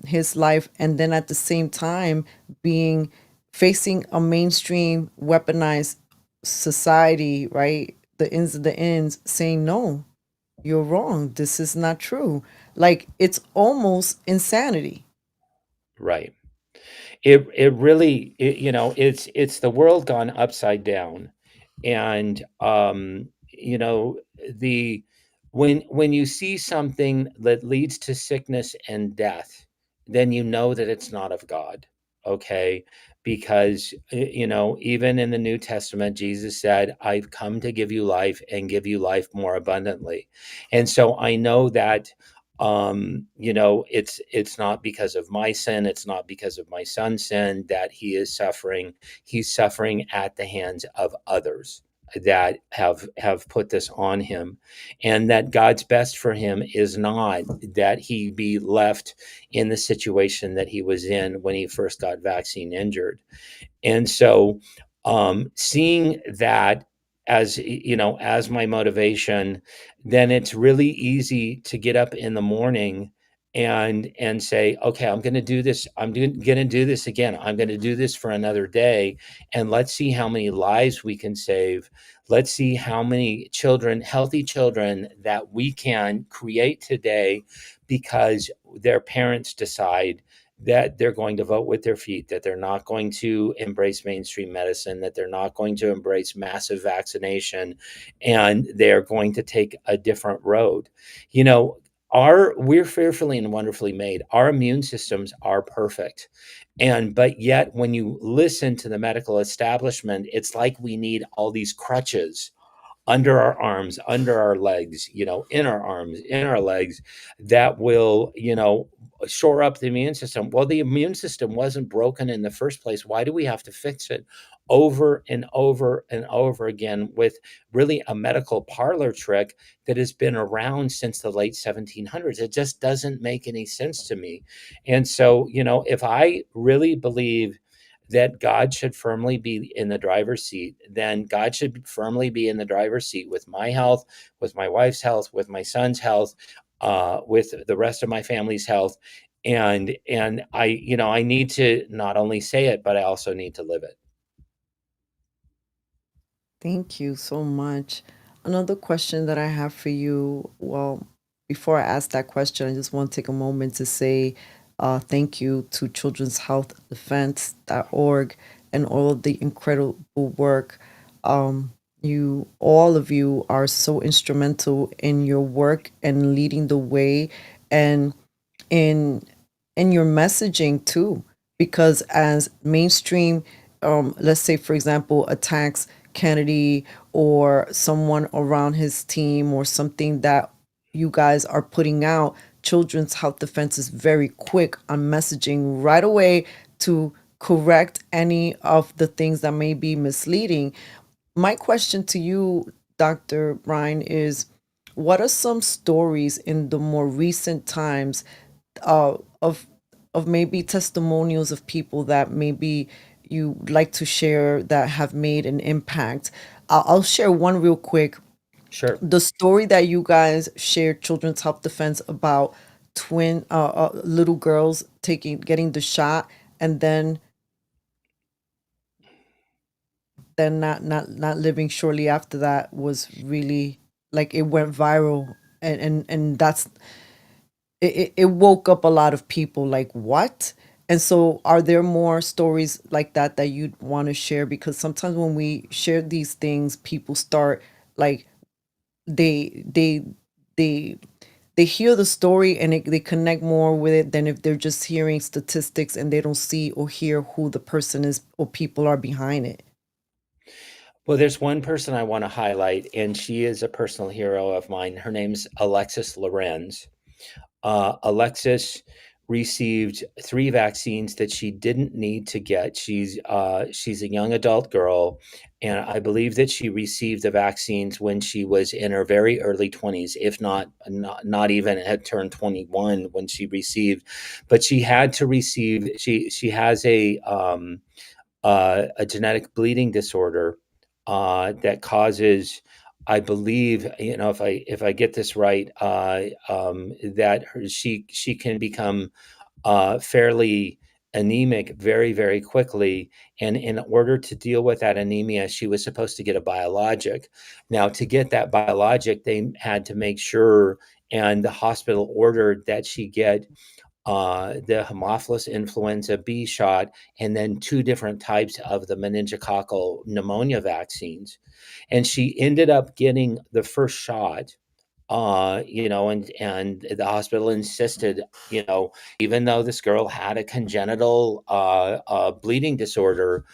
his life, and then at the same time being facing a mainstream weaponized society, right? The ends of the ends saying, no, you're wrong. This is not true. Like, it's almost insanity. Right. It really, it's the world gone upside down. And, the, when you see something that leads to sickness and death, then you know that it's not of God. Okay. Because, even in the New Testament, Jesus said, I've come to give you life and give you life more abundantly. And so I know that, it's not because of my sin, it's not because of my son's sin that he is suffering. He's suffering at the hands of others that have put this on him, and that God's best for him is not that he be left in the situation that he was in when he first got vaccine injured. And so seeing that as my motivation, then it's really easy to get up in the morning and say, okay, I'm going to do this. I'm going to do this again. I'm going to do this for another day. And let's see how many lives we can save. Let's see how many children, healthy children, that we can create today because their parents decide that they're going to vote with their feet, that they're not going to embrace mainstream medicine, that they're not going to embrace massive vaccination, and they're going to take a different road. You know, we're fearfully and wonderfully made. Our immune systems are perfect. But yet when you listen to the medical establishment, it's like we need all these crutches under our arms, under our legs, in our arms, in our legs, that will, shore up the immune system. Well, the immune system wasn't broken in the first place. Why do we have to fix it over and over and over again with really a medical parlor trick that has been around since the late 1700s? It just doesn't make any sense to me. And so, if I really believe that God should firmly be in the driver's seat, then God should firmly be in the driver's seat with my health, with my wife's health, with my son's health, with the rest of my family's health. And I need to not only say it, but I also need to live it. Thank you so much. Another question that I have for you, well, before I ask that question, I just want to take a moment to say thank you to Children's Health Defense.org and all of the incredible work. All of you are so instrumental in your work and leading the way, and in your messaging too, because as mainstream, let's say for example, attacks Kennedy or someone around his team or something that you guys are putting out, Children's Health Defense is very quick on messaging right away to correct any of the things that may be misleading. My question to you, Dr. Brian, is what are some stories in the more recent times uh, of maybe testimonials of people that maybe you like to share that have made an impact? I'll share one real quick. Sure. The story that you guys shared, Children's Health Defense, about twin little girls getting the shot and then not living shortly after that, was really like it went viral, and that's it woke up a lot of people like, what? And so are there more stories like that that you'd want to share? Because sometimes when we share these things, people start like they they they they hear the story and they connect more with it than if they're just hearing statistics and they don't see or hear who the person is or people are behind it. Well, there's one person I want to highlight, and she is a personal hero of mine. Her name's Alexis Lorenz. Alexis received 3 vaccines that she didn't need to get. She's a young adult girl, and I believe that she received the vaccines when she was in her very early 20s, if not even had turned 21 when she received. But she had to receive. She has a genetic bleeding disorder that causes, I believe, if I get this right, that she can become fairly anemic very, very quickly. And in order to deal with that anemia, she was supposed to get a biologic. Now, to get that biologic, they had to make sure, and the hospital ordered that she get the Haemophilus influenza B shot, and then 2 different types of the meningococcal pneumonia vaccines. And she ended up getting the first shot, and the hospital insisted, even though this girl had a congenital bleeding disorder,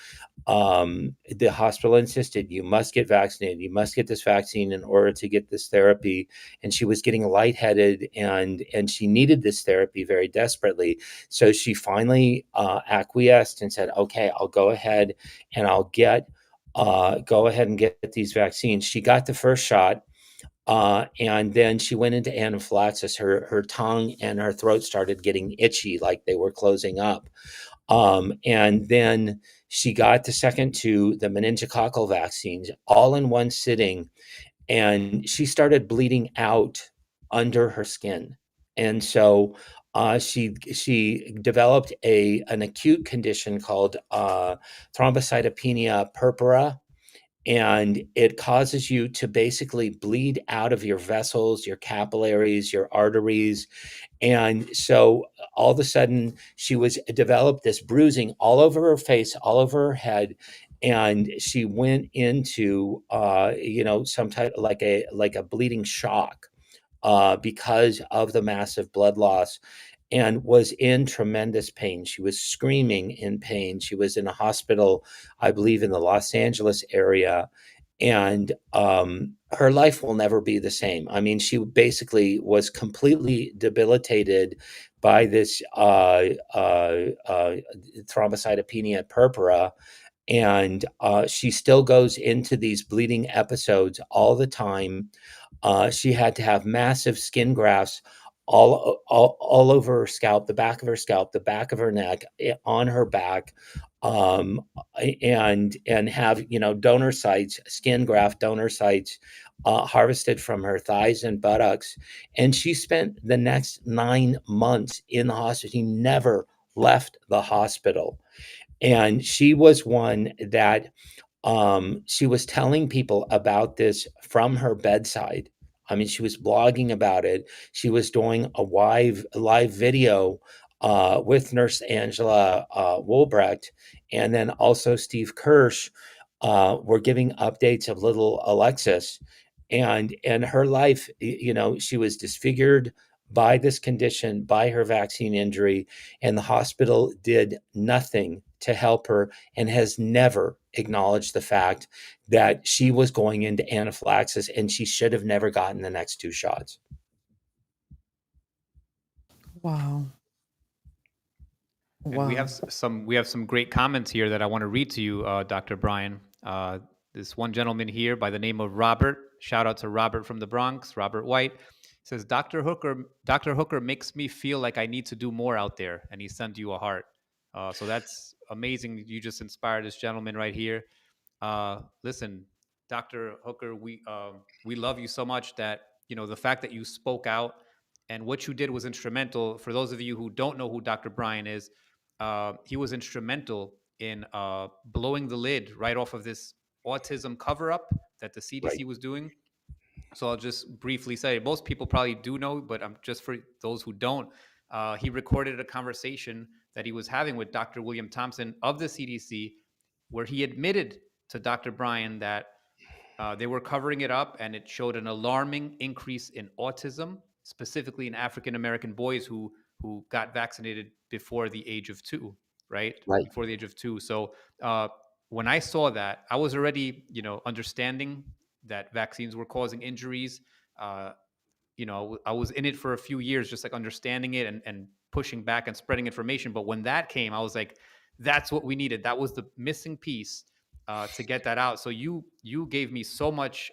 the hospital insisted, you must get vaccinated. You must get this vaccine in order to get this therapy. And she was getting lightheaded, and she needed this therapy very desperately. So she finally acquiesced and said, okay, I'll go ahead and go ahead and get these vaccines. She got the first shot. And then she went into anaphylaxis. Her tongue and her throat started getting itchy, like they were closing up. And then she got the second two, the meningococcal vaccines, all in one sitting, and she started bleeding out under her skin. And so she developed an acute condition called thrombocytopenia purpura, and it causes you to basically bleed out of your vessels, your capillaries, your arteries. And so all of a sudden she was developed this bruising all over her face, all over her head, and she went into some type like a bleeding shock because of the massive blood loss, and was in tremendous pain. She was screaming in pain. She was in a hospital, I believe, in the Los Angeles area. And her life will never be the same. I mean, she basically was completely debilitated by this thrombocytopenia purpura, and she still goes into these bleeding episodes all the time. She had to have massive skin grafts all over her scalp, the back of her scalp, the back of her neck, on her back, um, and have donor sites, skin graft donor sites, harvested from her thighs and buttocks. And she spent the next 9 months in the hospital. She never left the hospital. And she was one that she was telling people about this from her bedside. I mean, she was blogging about it. She was doing a live video with Nurse Angela Woolbrecht, and then also Steve Kirsch were giving updates of little Alexis, and her life. She was disfigured by this condition, by her vaccine injury, and the hospital did nothing to help her, and has never acknowledged the fact that she was going into anaphylaxis and she should have never gotten the next two shots. Wow. And we have Wow. some great comments here that I want to read to you, Dr. Brian. This one gentleman here by the name of Robert. Shout out to Robert from the Bronx, Robert White. Says Dr. Hooker makes me feel like I need to do more out there, and he sent you a heart. So that's amazing. You just inspired this gentleman right here. Listen, Dr. Hooker, we love you so much that the fact that you spoke out and what you did was instrumental. For those of you who don't know who Dr. Brian is, he was instrumental in blowing the lid right off of this autism cover up that the CDC Right. was doing. So I'll just briefly say, most people probably do know, but just for those who don't, he recorded a conversation that he was having with Dr. William Thompson of the CDC, where he admitted to Dr. Brian that they were covering it up, and it showed an alarming increase in autism, specifically in African American boys who got vaccinated before the age of 2, right? Right. Before the age of 2. So when I saw that, I was already understanding that vaccines were causing injuries. Uh, I was in it for a few years, just like understanding it and pushing back and spreading information. But when that came, I was like, that's what we needed. That was the missing piece to get that out. So you gave me so much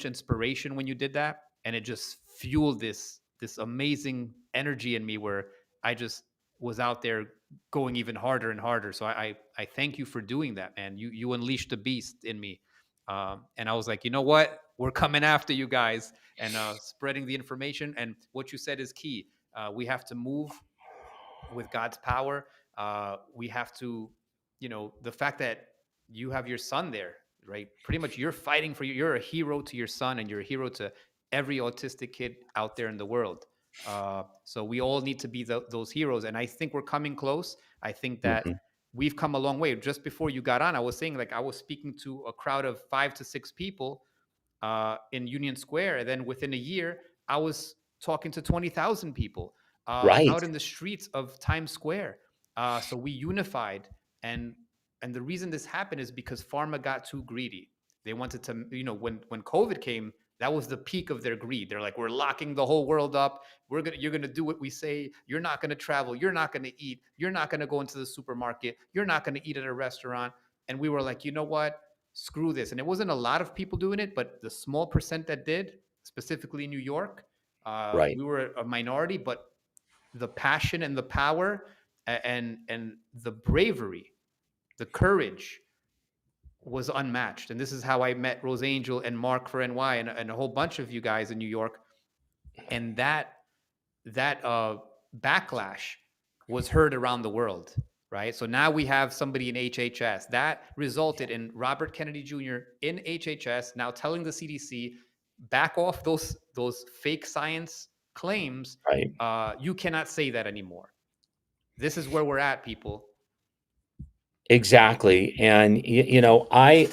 inspiration when you did that, and it just fueled this amazing energy in me where I just was out there going even harder and harder. So I thank you for doing that, man. You unleashed the beast in me, and I was like, you know what? We're coming after you guys, and spreading the information. And what you said is key. We have to move with God's power. We have to, the fact that you have your son there, right? Pretty much you're fighting for you. You're a hero to your son, and you're a hero to every autistic kid out there in the world. So we all need to be those heroes. And I think we're coming close. I think that Mhm. we've come a long way. Just before you got on, I was saying, like, I was speaking to a crowd of 5 to 6 people in Union Square. And then within a year, I was talking to 20,000 people Right. out in the streets of Times Square. So we unified. And the reason this happened is because pharma got too greedy. They wanted to, when COVID came, that was the peak of their greed. They're like, we're locking the whole world up. You're gonna do what we say. You're not gonna travel. You're not gonna eat. You're not gonna go into the supermarket. You're not gonna eat at a restaurant. And we were like, you know what? Screw this. And it wasn't a lot of people doing it, but the small percent that did, specifically in New York, Right. we were a minority, but the passion and the power and the bravery, the courage was unmatched. And this is how I met Rose Angel and Mark for NY and a whole bunch of you guys in New York. And that backlash was heard around the world, right? So now we have somebody in HHS that resulted in Robert Kennedy Jr. in HHS now telling the CDC, back off those fake science claims. Right. You cannot say that anymore. This is where we're at, people. Exactly. And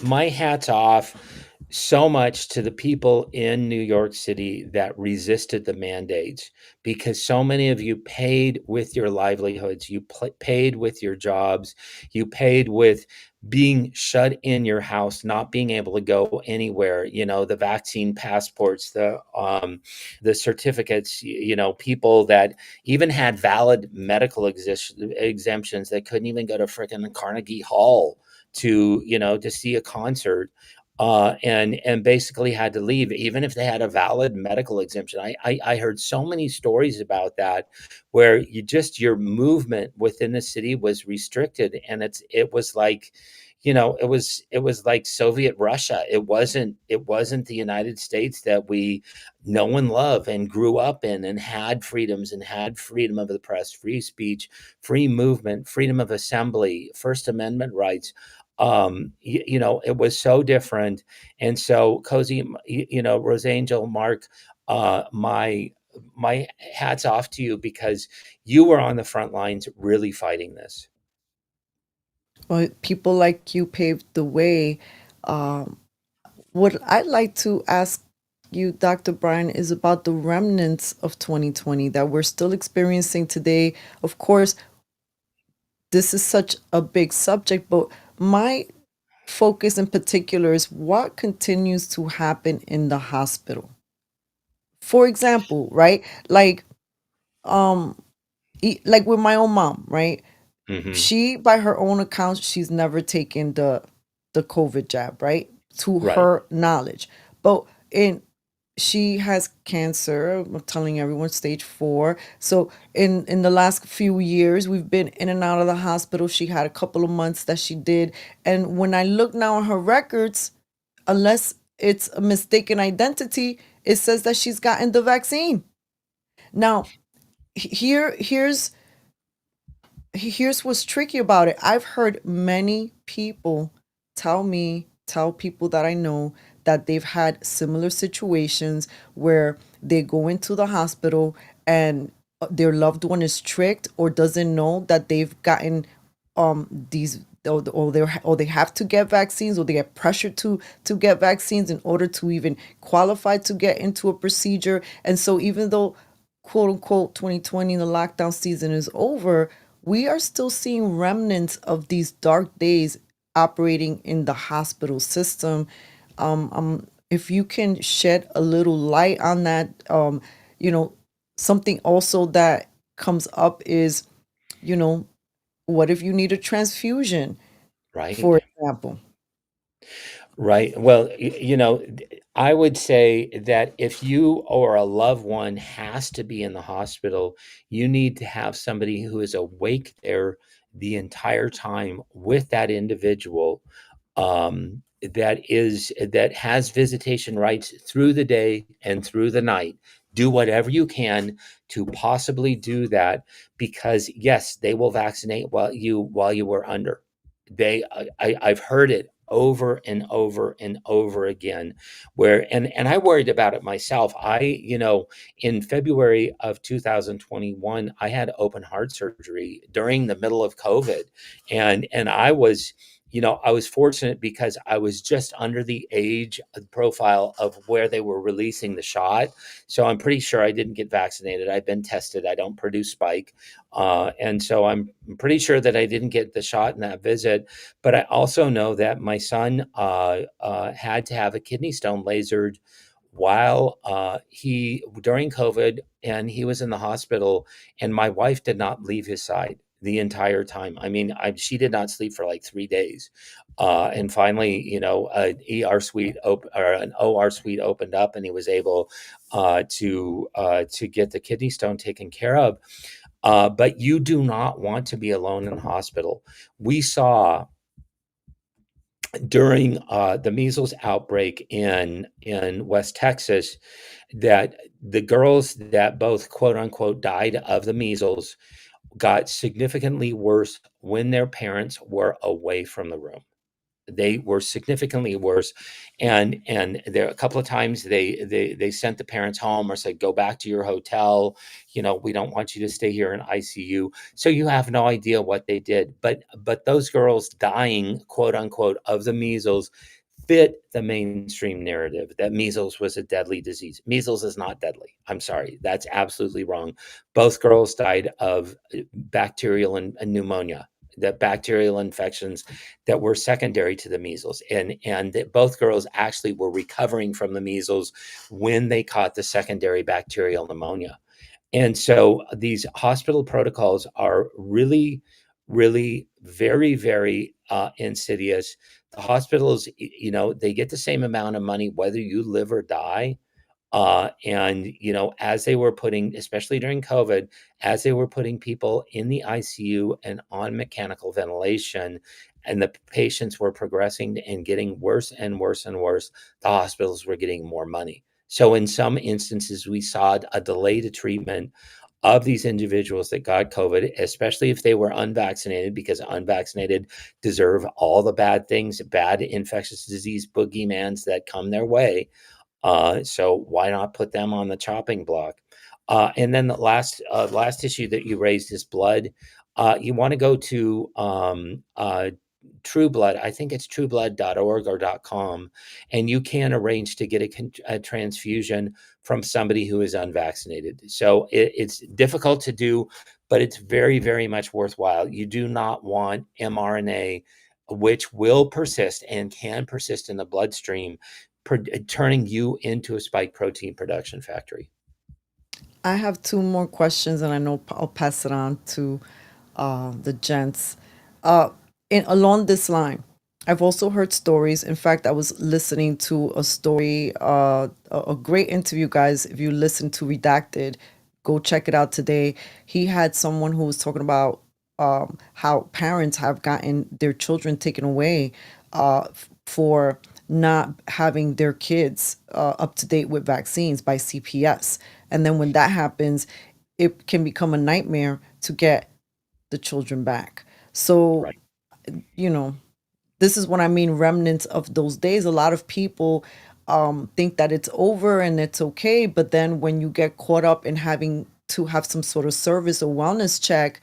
my hat's off so much to the people in New York City that resisted the mandates, because so many of you paid with your livelihoods, you paid with your jobs, you paid with being shut in your house, not being able to go anywhere, the vaccine passports, the certificates, people that even had valid medical exemptions that couldn't even go to frickin' Carnegie Hall to see a concert, and basically had to leave, even if they had a valid medical exemption. I heard so many stories about that, where your movement within the city was restricted, and it was like, it was like Soviet Russia. It wasn't the United States that we know and love and grew up in, and had freedoms, and had freedom of the press, free speech, free movement, freedom of assembly, First Amendment rights. It was so different. And so, Kozi, Rose Angel, Mark, my hat's off to you, because you were on the front lines really fighting this. Well, people like you paved the way. What I'd like to ask you, Dr. Brian, is about the remnants of 2020 that we're still experiencing today. Of course, this is such a big subject, but my focus in particular is what continues to happen in the hospital. For example, right? Like like with my own mom, right? Mm-hmm. She, by her own account, she's never taken the COVID jab, right? To Right. her knowledge. But she has cancer. I'm telling everyone, stage 4. So in the last few years, we've been in and out of the hospital. She had a couple of months that she did. And when I look now at her records, unless it's a mistaken identity, it says that she's gotten the vaccine. Now, here's what's tricky about it. I've heard many people tell people that I know that they've had similar situations where they go into the hospital and their loved one is tricked or doesn't know that they've gotten these, or they have to get vaccines, or they get pressured to get vaccines in order to even qualify to get into a procedure. And so even though, quote unquote, 2020, the lockdown season is over, we are still seeing remnants of these dark days operating in the hospital system. If you can shed a little light on that, something also that comes up is, what if you need a transfusion, Right. for example? Right. Well, I would say that if you or a loved one has to be in the hospital, you need to have somebody who is awake there the entire time with that individual, that has visitation rights through the day and through the night. Do whatever you can to possibly do that, because yes, they will vaccinate while you were under. I've heard it over and over and over again, where and I worried about it myself. In February of 2021, I had open heart surgery during the middle of COVID, and I was I was fortunate because I was just under the age profile of where they were releasing the shot. So I'm pretty sure I didn't get vaccinated. I've been tested. I don't produce spike. And so I'm pretty sure that I didn't get the shot in that visit. But I also know that my son had to have a kidney stone lasered while during COVID, and he was in the hospital, and my wife did not leave his side the entire time. I mean, she did not sleep for like 3 days. And finally, an OR suite opened up, and he was able to get the kidney stone taken care of. But you do not want to be alone in hospital. We saw during the measles outbreak in West Texas that the girls that both quote unquote died of the measles got significantly worse when their parents were away from the room. They were significantly worse, and there a couple of times they sent the parents home or said, go back to your hotel, we don't want you to stay here in ICU. So you have no idea what they did, but those girls dying, quote unquote, of the measles fit the mainstream narrative that measles was a deadly disease. Measles is not deadly. I'm sorry, that's absolutely wrong. Both girls died of bacterial and pneumonia, the bacterial infections that were secondary to the measles, and that both girls actually were recovering from the measles when they caught the secondary bacterial pneumonia. And so these hospital protocols are really, really very, very insidious. The hospitals, they get the same amount of money whether you live or die. And as they were putting, especially during COVID, as they were putting people in the ICU and on mechanical ventilation, and the patients were progressing and getting worse and worse and worse, the hospitals were getting more money. So in some instances, we saw a delay to treatment of these individuals that got COVID, especially if they were unvaccinated, because unvaccinated deserve all the bad things, bad infectious disease boogeymans that come their way. So why not put them on the chopping block? And then the last issue that you raised is blood. You want to go to True Blood. I think it's trueblood.org or .com, and you can arrange to get a transfusion from somebody who is unvaccinated. So it's difficult to do, but it's very, very much worthwhile. You do not want mRNA, which will persist and can persist in the bloodstream, turning you into a spike protein production factory. I have two more questions, and I know I'll pass it on to the gents. Along this line, I've also heard stories. In fact, I was listening to a story, a great interview, guys. If you listen to Redacted, go check it out today. He had someone who was talking about how parents have gotten their children taken away for not having their kids up to date with vaccines by CPS. And then when that happens, it can become a nightmare to get the children back. So, Right. This is what I mean, remnants of those days. A lot of people think that it's over and it's okay. But then when you get caught up in having to have some sort of service or wellness check,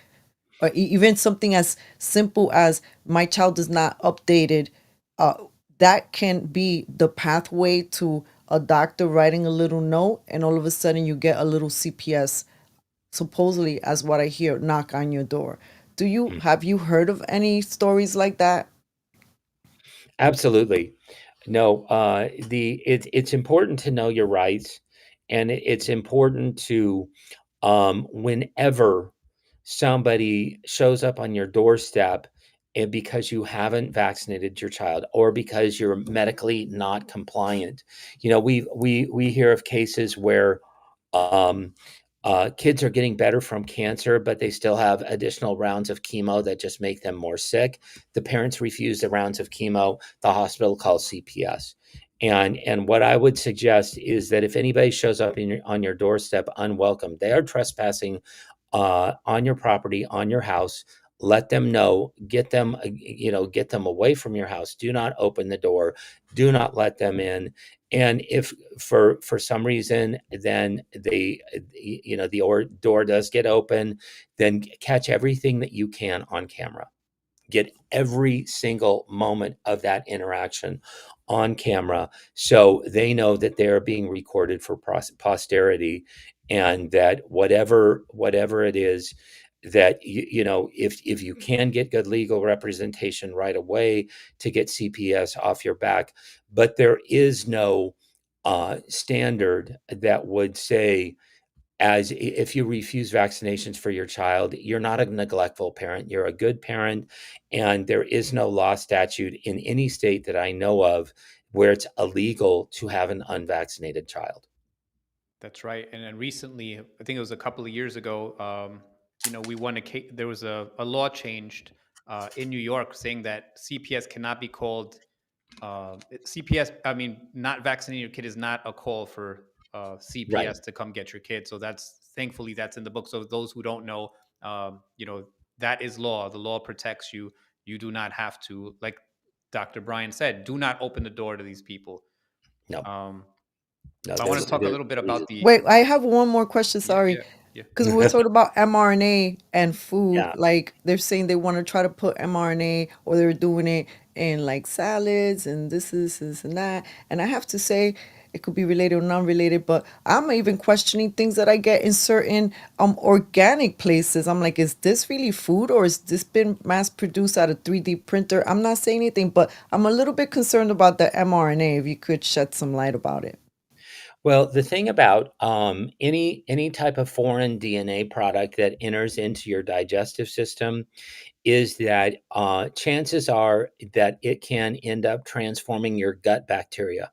or even something as simple as my child is not updated, uh, that can be the pathway to a doctor writing a little note, and all of a sudden you get a little CPS, supposedly, as what I hear, knock on your door. Have you heard of any stories like that? Absolutely. No, it's important to know your rights, and it's important to, whenever somebody shows up on your doorstep, and because you haven't vaccinated your child or because you're medically not compliant. We hear of cases where um, kids are getting better from cancer, but they still have additional rounds of chemo that just make them more sick. The parents refuse the rounds of chemo. The hospital calls CPS. And what I would suggest is that if anybody shows up on your doorstep unwelcome, they are trespassing on your property, on your house. Let them know. Get them away from your house. Do not open the door. Do not let them in. And if for some reason then the door does get open, then catch everything that you can on camera. Get every single moment of that interaction on camera, so they know that they're being recorded for posterity, and that whatever it is that if you can get good legal representation right away to get CPS off your back. But there is no standard that would say, as if you refuse vaccinations for your child, you're not a neglectful parent, you're a good parent. And there is no law statute in any state that I know of where it's illegal to have an unvaccinated child. That's right. And then recently, I think it was a couple of years ago, we won there was a law changed in New York saying that CPS cannot be called CPS. I mean, not vaccinating your kid is not a call for Right. CPS to come get your kid. So thankfully that's in the book. So those who don't know, that is law. The law protects you. You do not have to, like Dr. Brian said, do not open the door to these people. No, Um, no, I want to talk a little bit about the Wait, I have one more question. yeah, Sorry. yeah, yeah. Because we're talking about mRNA and food. yeah. Like they're saying they want to try to put mRNA, or they're doing it in like salads and this and that. And I have to say, it could be related or non-related, but I'm even questioning things that I get in certain organic places. I'm like, is this really food, or is this been mass produced at a 3D printer? I'm not saying anything, but I'm a little bit concerned about the mRNA. If you could shed some light about it. Well, the thing about any type of foreign DNA product that enters into your digestive system is that chances are that it can end up transforming your gut bacteria.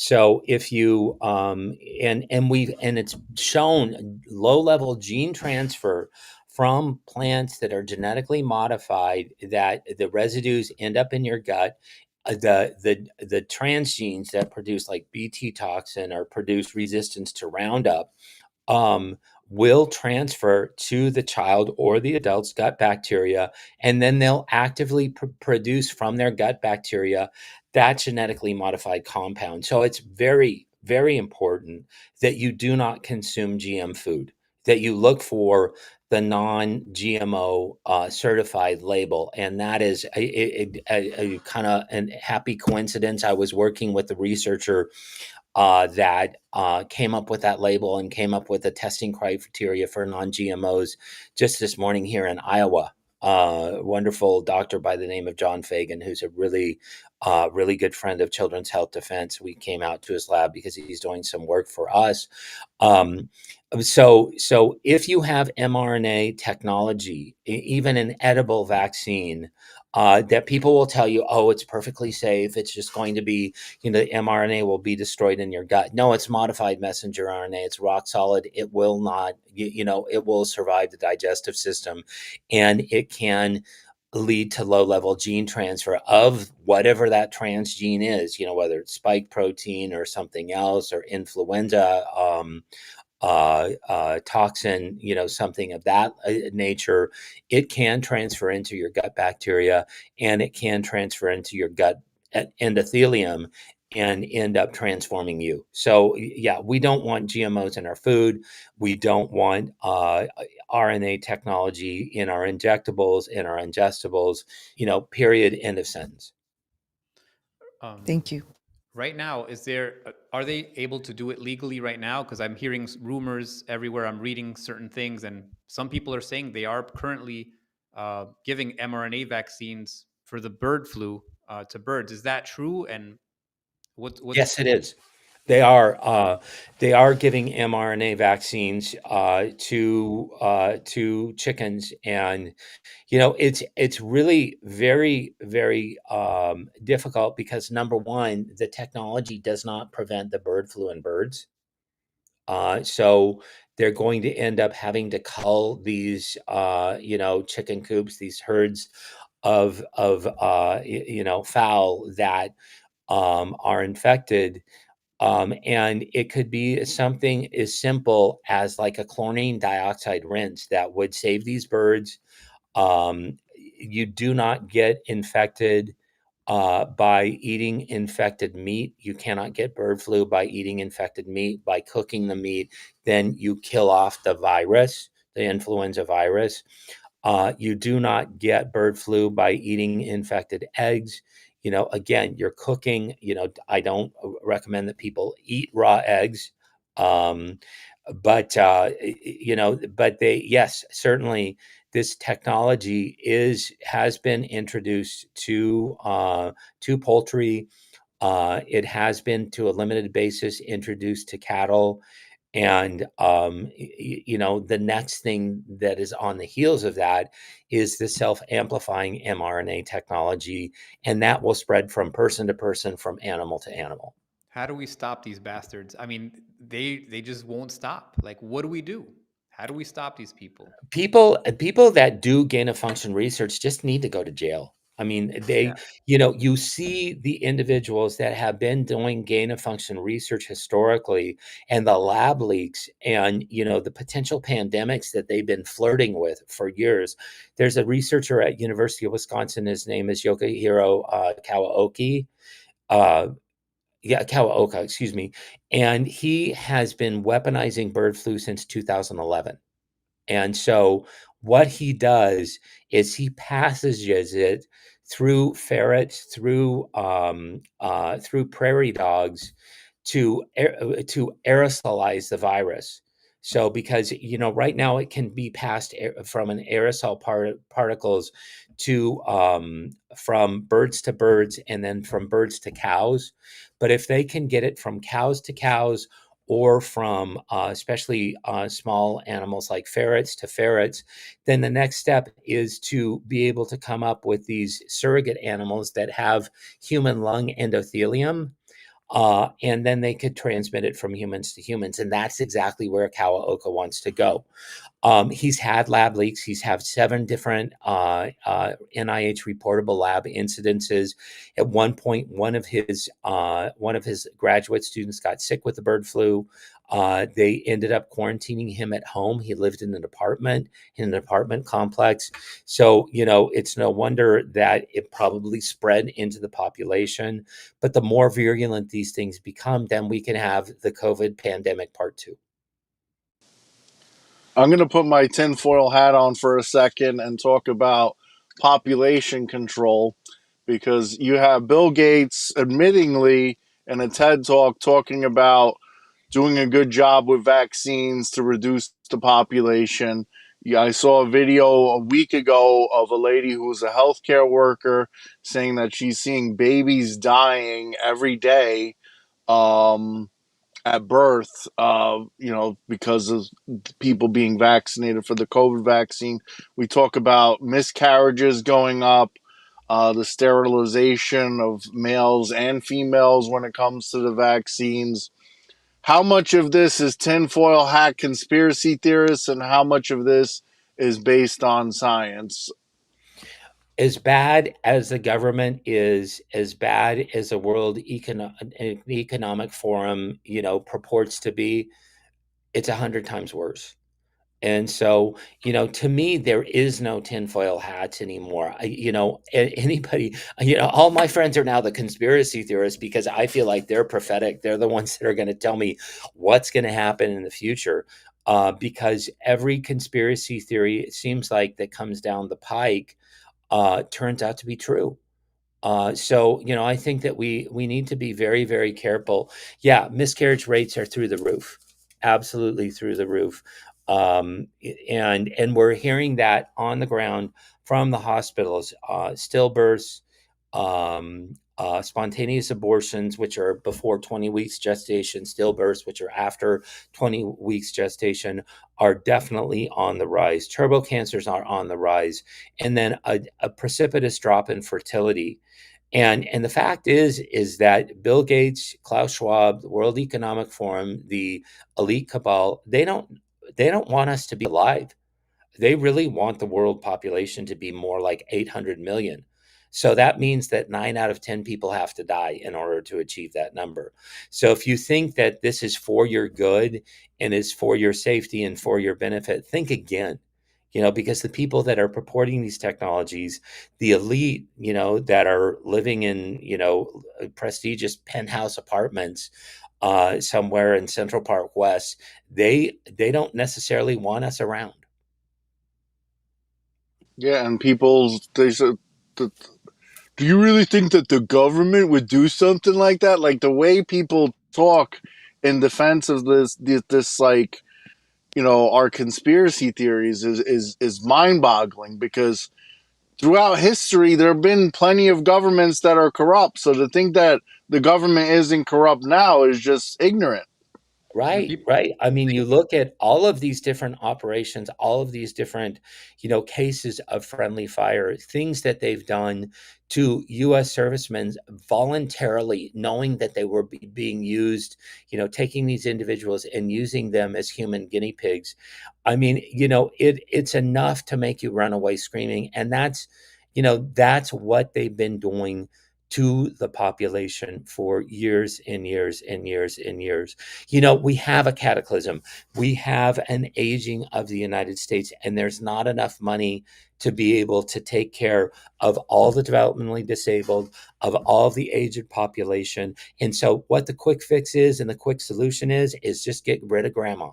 So if you and it's shown low level gene transfer from plants that are genetically modified, that the residues end up in your gut. The transgenes that produce like Bt toxin or produce resistance to Roundup um, will transfer to the child or the adult's gut bacteria, and then they'll actively produce from their gut bacteria that genetically modified compound. So it's very, very important that you do not consume GM food, that you look for the non-GMO certified label. And that is a kind of a happy coincidence. I was working with the researcher that came up with that label and came up with the testing criteria for non-GMOs just this morning here in Iowa. Wonderful doctor by the name of John Fagan, who's a really good friend of Children's Health Defense. We came out to his lab because he's doing some work for us. Um, so if you have mRNA technology, even an edible vaccine, that people will tell you, oh, it's perfectly safe. It's just going to be, the mRNA will be destroyed in your gut. No, it's modified messenger RNA. It's rock solid. It will not, it will survive the digestive system, and it can lead to low level gene transfer of whatever that transgene is, whether it's spike protein or something else, or influenza toxin, something of that nature. It can transfer into your gut bacteria, and it can transfer into your gut endothelium and end up transforming you. So yeah, we don't want GMOs in our food. We don't want RNA technology in our injectables, in our ingestibles, period, end of sentence. Thank you. Right now, are they able to do it legally right now? Because I'm hearing rumors everywhere. I'm reading certain things, and some people are saying they are currently giving mRNA vaccines for the bird flu to birds. Is that true? And what's Yes, it is. They are giving mRNA vaccines to chickens, and it's really very, very difficult because, number one, the technology does not prevent the bird flu in birds. So they're going to end up having to cull these chicken coops, these herds of fowl that are infected. And it could be something as simple as like a chlorine dioxide rinse that would save these birds. You do not get infected by eating infected meat. You cannot get bird flu by eating infected meat. By cooking the meat, then you kill off the virus, the influenza virus. You do not get bird flu by eating infected eggs. Again, you're cooking. I don't recommend that people eat raw eggs. Um, but yes, certainly this technology has been introduced to poultry. It has been, to a limited basis, introduced to cattle. And the next thing that is on the heels of that is the self-amplifying mRNA technology, and that will spread from person to person, from animal to animal. How do we stop these bastards? I mean, they just won't stop. Like, what do we do? How do we stop these people? People that do gain of function research just need to go to jail. I mean, Yeah. you see the individuals that have been doing gain of function research historically, and the lab leaks, and the potential pandemics that they've been flirting with for years. There's a researcher at University of Wisconsin. His name is Yukihiro Kawaoki. Uh, yeah, Kawaoka, excuse me. And he has been weaponizing bird flu since 2011. And so what he does is he passages it through ferrets, through prairie dogs to aerosolize the virus. So because right now it can be passed from an aerosol particles to from birds to birds, and then from birds to cows. But if they can get it from cows to cows, or from especially small animals like ferrets to ferrets, then the next step is to be able to come up with these surrogate animals that have human lung endothelium, and then they could transmit it from humans to humans. And that's exactly where Kawaoka wants to go. He's had lab leaks. He's had 7 different NIH reportable lab incidences. At one point, one of his graduate students got sick with the bird flu. They ended up quarantining him at home. He lived in an apartment complex. So, it's no wonder that it probably spread into the population. But the more virulent these things become, then we can have the COVID pandemic part 2. I'm going to put my tinfoil hat on for a second and talk about population control, because you have Bill Gates admittingly in a TED talk talking about doing a good job with vaccines to reduce the population. Yeah, I saw a video a week ago of a lady who was a healthcare worker saying that she's seeing babies dying every day um, at birth, because of people being vaccinated for the COVID vaccine. We talk about miscarriages going up, the sterilization of males and females when it comes to the vaccines. How much of this is tinfoil hat conspiracy theorists, and how much of this is based on science? As bad as the government is, as bad as the World Economic Forum, purports to be, it's 100 times worse. And so, to me, there is no tinfoil hats anymore. Anybody, all my friends are now the conspiracy theorists, because I feel like they're prophetic. They're the ones that are going to tell me what's going to happen in the future. Because every conspiracy theory, it seems like, that comes down the pike turns out to be true. So, I think that we need to be very, very careful. Yeah, miscarriage rates are through the roof, absolutely through the roof. And we're hearing that on the ground from the hospitals. Stillbirths, spontaneous abortions, which are before 20 weeks gestation, stillbirths, which are after 20 weeks gestation, are definitely on the rise. Turbo cancers are on the rise, and then a precipitous drop in fertility. And the fact is that Bill Gates, Klaus Schwab, the World Economic Forum, the elite cabal, they don't want us to be alive. They really want the world population to be more like 800 million. So that means that 9 out of 10 people have to die in order to achieve that number. So if you think that this is for your good and is for your safety and for your benefit, think again. Because the people that are purporting these technologies, the elite, that are living in, prestigious penthouse apartments somewhere in Central Park West, they don't necessarily want us around. Yeah, and they said, do you really think that the government would do something like that? Like the way people talk in defense of this like, our conspiracy theories is mind-boggling, because throughout history there have been plenty of governments that are corrupt. So to think that the government isn't corrupt now is just ignorant. Right, People, right. I mean, you look at all of these different operations, all of these different, cases of friendly fire, things that they've done to U.S. servicemen voluntarily, knowing that they were being used, taking these individuals and using them as human guinea pigs. I mean, it's enough to make you run away screaming, and that's what they've been doing to the population for years and years and years and years. We have a cataclysm. We have an aging of the United States, and there's not enough money to be able to take care of all the developmentally disabled, of all the aged population. And so, what the quick fix is and the quick solution is just get rid of grandma.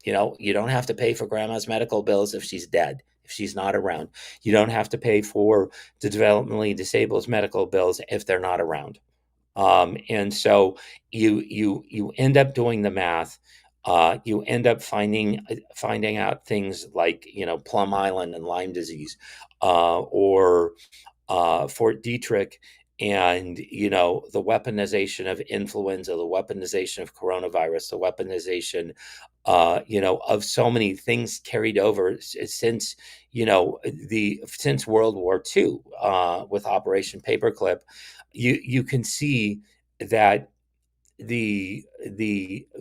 You don't have to pay for grandma's medical bills if she's dead, if she's not around. You don't have to pay for the developmentally disabled's medical bills if they're not around. And so you end up doing the math. You end up finding out things like Plum Island and Lyme disease, or Fort Detrick, and the weaponization of influenza, the weaponization of coronavirus, the weaponization of so many things carried over since since World War II, with Operation Paperclip. You can see that the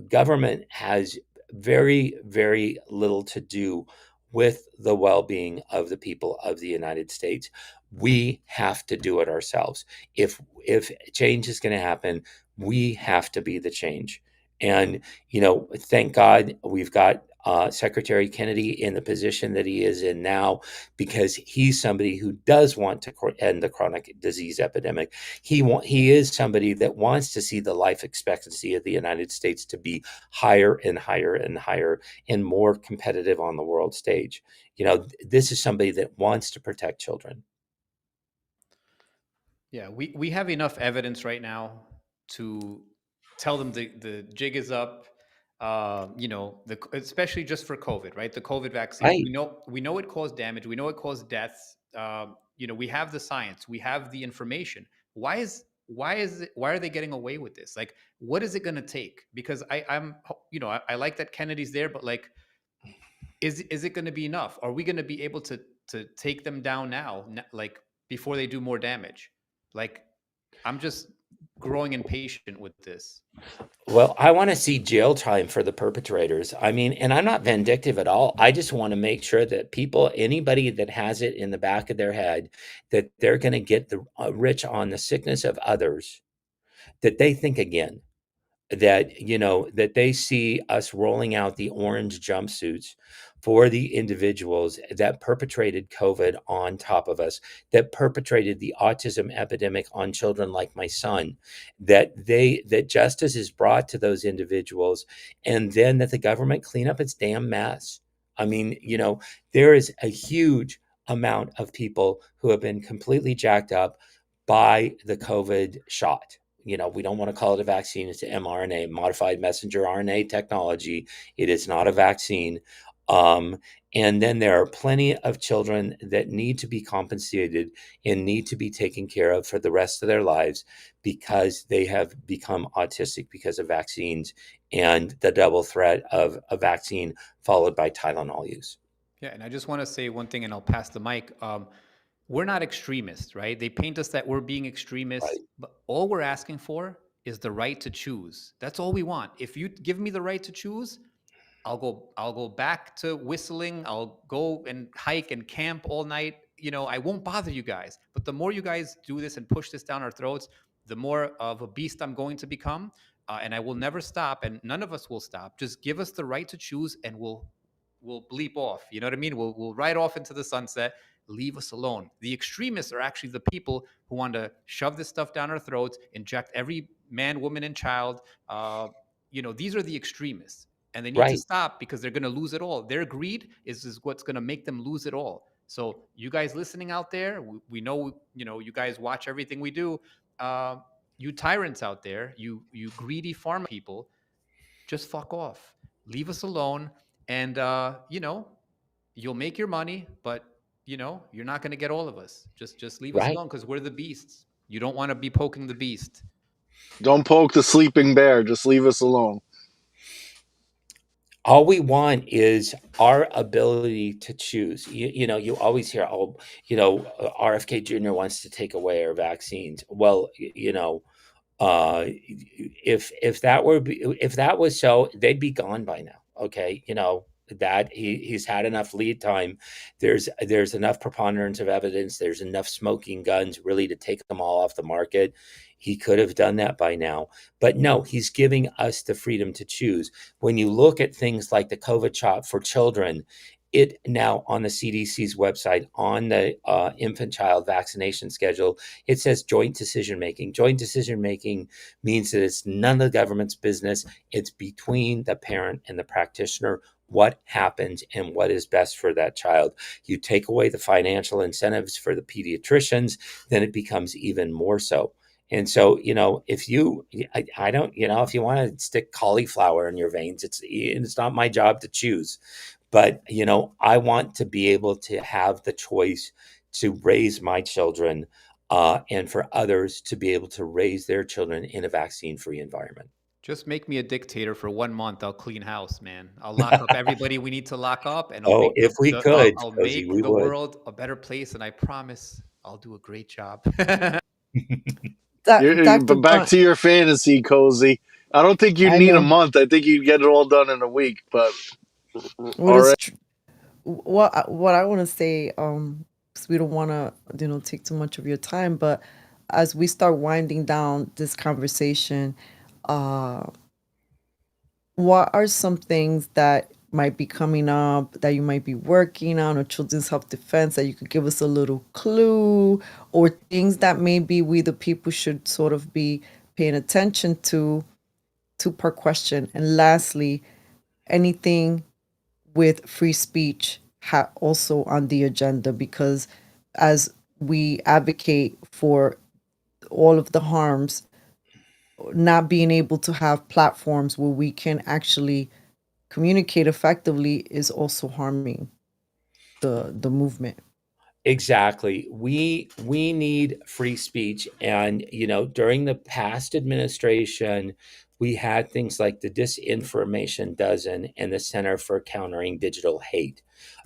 government has very, very little to do with the well-being of the people of the United States. We have to do it ourselves. If change is going to happen, we have to be the change. And thank God we've got Secretary Kennedy in the position that he is in now, because he's somebody who does want to end the chronic disease epidemic. He is somebody that wants to see the life expectancy of the United States to be higher and higher and higher and more competitive on the world stage. This is somebody that wants to protect children. yeah, we have enough evidence right now to tell them the jig is up. Especially just for COVID, right? The COVID vaccine, Right. we know it caused damage. We know it caused deaths. We have the science, we have the information. Why are they getting away with this? Like, what is it going to take? Because I like that Kennedy's there, but like, is it going to be enough? Are we going to be able to take them down now, like before they do more damage? Like, I'm just growing impatient with this. Well, I want to see jail time for the perpetrators. I mean, and I'm not vindictive at all. I just want to make sure that anybody that has it in the back of their head that they're going to get the rich on the sickness of others, that they think again, that they see us rolling out the orange jumpsuits for the individuals that perpetrated COVID on top of us, that perpetrated the autism epidemic on children like my son, that justice is brought to those individuals, and then that the government clean up its damn mess. I mean, there is a huge amount of people who have been completely jacked up by the COVID shot. We don't want to call it a vaccine. It's an mRNA, modified messenger RNA technology. It is not a vaccine. And then there are plenty of children that need to be compensated and need to be taken care of for the rest of their lives because they have become autistic because of vaccines and the double threat of a vaccine followed by Tylenol use. Yeah, and I just want to say one thing, and I'll pass the mic. We're not extremists, right? They paint us that we're being extremists, Right. but all we're asking for is the right to choose. That's all we want. If you give me the right to choose, I'll go back to whistling. I'll go and hike and camp all night. I won't bother you guys. But the more you guys do this and push this down our throats, the more of a beast I'm going to become. And I will never stop, and none of us will stop. Just give us the right to choose, and we'll bleep off. You know what I mean? We'll ride off into the sunset. Leave us alone. The extremists are actually the people who want to shove this stuff down our throats, inject every man, woman, and child. These are the extremists, and they need to Right. stop because they're going to lose it all. Their greed is what's going to make them lose it all. So you guys listening out there, we know, you guys watch everything we do. You tyrants out there, you greedy pharma people, just fuck off. Leave us alone. And, you'll make your money, but, you're not going to get all of us. Just leave us Right. alone because we're the beasts. You don't want to be poking the beast. Don't poke the sleeping bear. Just leave us alone. All we want is our ability to choose. You always hear, oh, RFK Jr. wants to take away our vaccines. Well, if that was so, they'd be gone by now. Okay, that he's had enough lead time. There's enough preponderance of evidence. There's enough smoking guns really to take them all off the market. He could have done that by now, but no, he's giving us the freedom to choose. When you look at things like the COVID shot for children, it now on the CDC's website, on the infant child vaccination schedule, it says joint decision making. Joint decision making means that it's none of the government's business. It's between the parent and the practitioner what happens and what is best for that child. You take away the financial incentives for the pediatricians, then it becomes even more so. And so, if I don't, if you want to stick cauliflower in your veins, it's not my job to choose. But, I want to be able to have the choice to raise my children and for others to be able to raise their children in a vaccine-free environment. Just make me a dictator for 1 month. I'll clean house, man. I'll lock up everybody we need to lock up, and I'll Oh, make if we could, I'll Kozi, make we the would. world a better place, and I promise I'll do a great job. Dr. But back Blunt, to your fantasy, Kozi. I don't think you'd I need a know month. I think you'd get it all done in a week. But what all is right. what I want to say, 'cause we don't want to, take too much of your time, but as we start winding down this conversation, uh, what are some things that might be coming up that you might be working on, or children's health defense, that you could give us a little clue, or things that maybe we the people should sort of be paying attention to, per question? And lastly, anything with free speech also on the agenda, because as we advocate for all of the harms, not being able to have platforms where we can actually communicate effectively is also harming the movement. Exactly. We need free speech, and during the past administration, we had things like the Disinformation Dozen and the Center for Countering Digital Hate.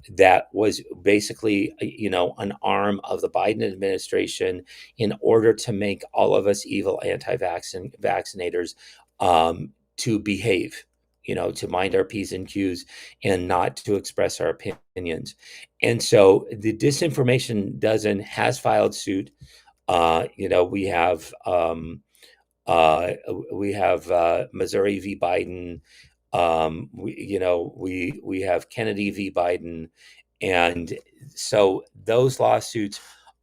That was basically, an arm of the Biden administration in order to make all of us evil anti-vaccinators to behave, to mind our P's and Q's and not to express our opinions. And so the Disinformation Dozen has filed suit. We have Missouri v. Biden. We have Kennedy v. Biden, and so those lawsuits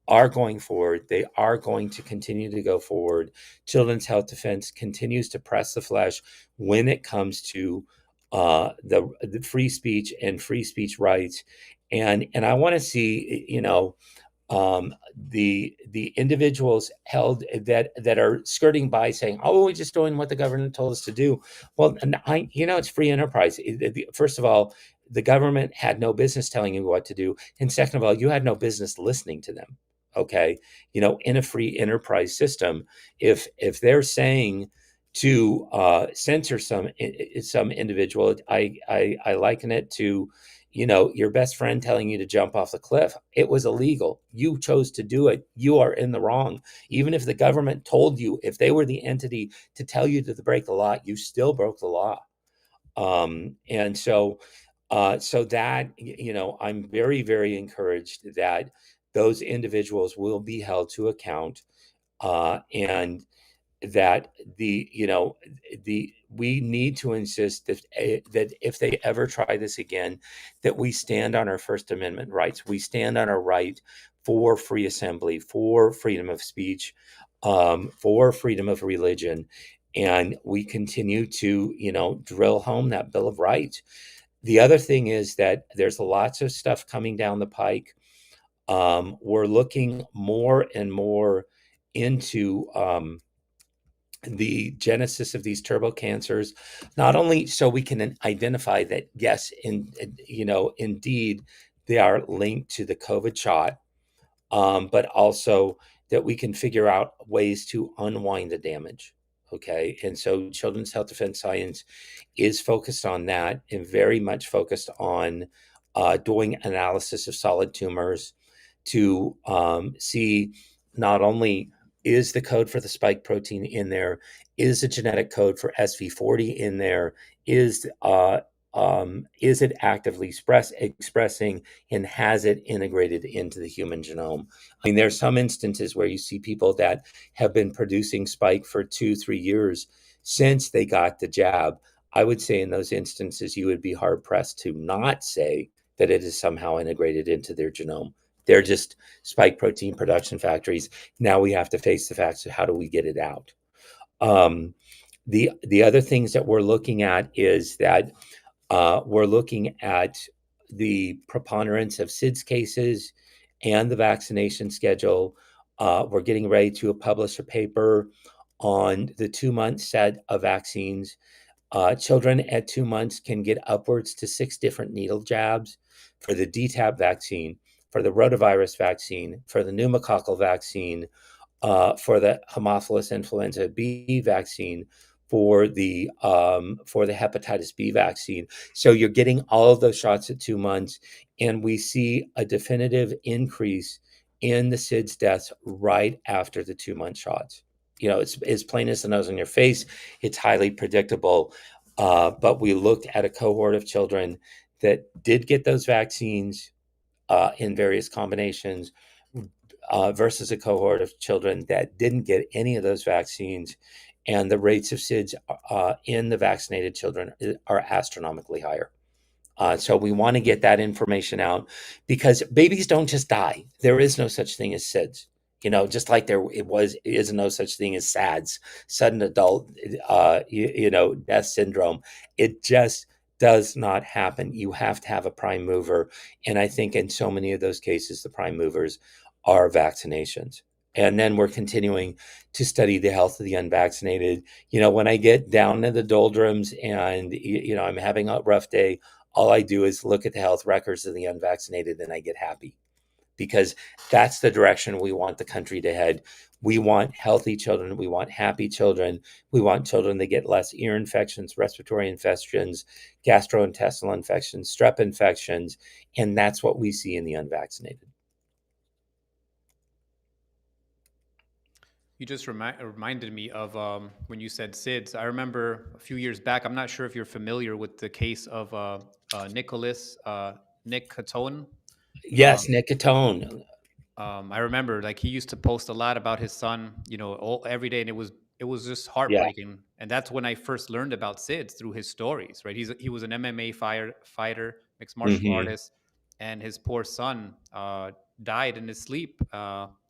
are going forward. They are going to continue to go forward. Children's Health Defense continues to press the flesh when it comes to the free speech and free speech rights, and I want to see, the individuals held that are skirting by saying, "Oh, we're just doing what the government told us to do." Well, and it's free enterprise. First of all, the government had no business telling you what to do, and second of all, you had no business listening to them. Okay, in a free enterprise system, if they're saying to censor some individual, I liken it to, your best friend telling you to jump off the cliff. It was illegal. You chose to do it. You are in the wrong. Even if the government told you, if they were the entity to tell you to break the law, you still broke the law. And so, so that, I'm very, very encouraged that those individuals will be held to account, and that we need to insist that if they ever try this again, that we stand on our First Amendment rights. We stand on our right for free assembly, for freedom of speech, for freedom of religion, and we continue to drill home that Bill of Rights. The other thing is that there's lots of stuff coming down the pike. We're looking more and more into the genesis of these turbo cancers, not only so we can identify that, yes, indeed they are linked to the COVID shot, but also that we can figure out ways to unwind the damage. Okay. And so Children's Health Defense Science is focused on that and very much focused on doing analysis of solid tumors to see not only is the code for the spike protein in there, is the genetic code for SV40 in there, is it actively expressing, and has it integrated into the human genome? I mean, there's some instances where you see people that have been producing spike for 2-3 years since they got the jab. I would say in those instances, you would be hard pressed to not say that it is somehow integrated into their genome. They're just spike protein production factories. Now we have to face the facts of how do we get it out. The other things that we're looking at is that we're looking at the preponderance of SIDS cases and the vaccination schedule. We're getting ready to publish a paper on the 2-month set of vaccines. Children at 2 months can get upwards to 6 different needle jabs for the DTaP vaccine, for the rotavirus vaccine, for the pneumococcal vaccine, for the Haemophilus influenza B vaccine, for the hepatitis B vaccine. So you're getting all of those shots at 2 months, and we see a definitive increase in the SIDS deaths right after the 2-month shots. You know, it's as plain as the nose on your face. It's highly predictable. But we looked at a cohort of children that did get those vaccines in various combinations versus a cohort of children that didn't get any of those vaccines. And the rates of SIDS in the vaccinated children are astronomically higher. So we want to get that information out because babies don't just die. There is no such thing as SIDS. You know, just like there is no such thing as SADS, sudden adult, death syndrome. It just does not happen. You have to have a prime mover, and I think in so many of those cases, the prime movers are vaccinations. And then we're continuing to study the health of the unvaccinated. You know, when I get down to the doldrums and I'm having a rough day, all I do is look at the health records of the unvaccinated and I get happy because that's the direction we want the country to head. We want healthy children. We want happy children. We want children that get less ear infections, respiratory infections, gastrointestinal infections, strep infections. And that's what we see in the unvaccinated. You just reminded me of when you said SIDS. I remember a few years back. I'm not sure if you're familiar with the case of Nick Catone. Yes, nicotine. I remember like he used to post a lot about his son, every day, and it was just Yeah. heartbreaking. And that's when I first learned about SIDS through his stories. Right, he was an MMA fighter, mixed martial Mm-hmm. artist, and his poor son died in his sleep.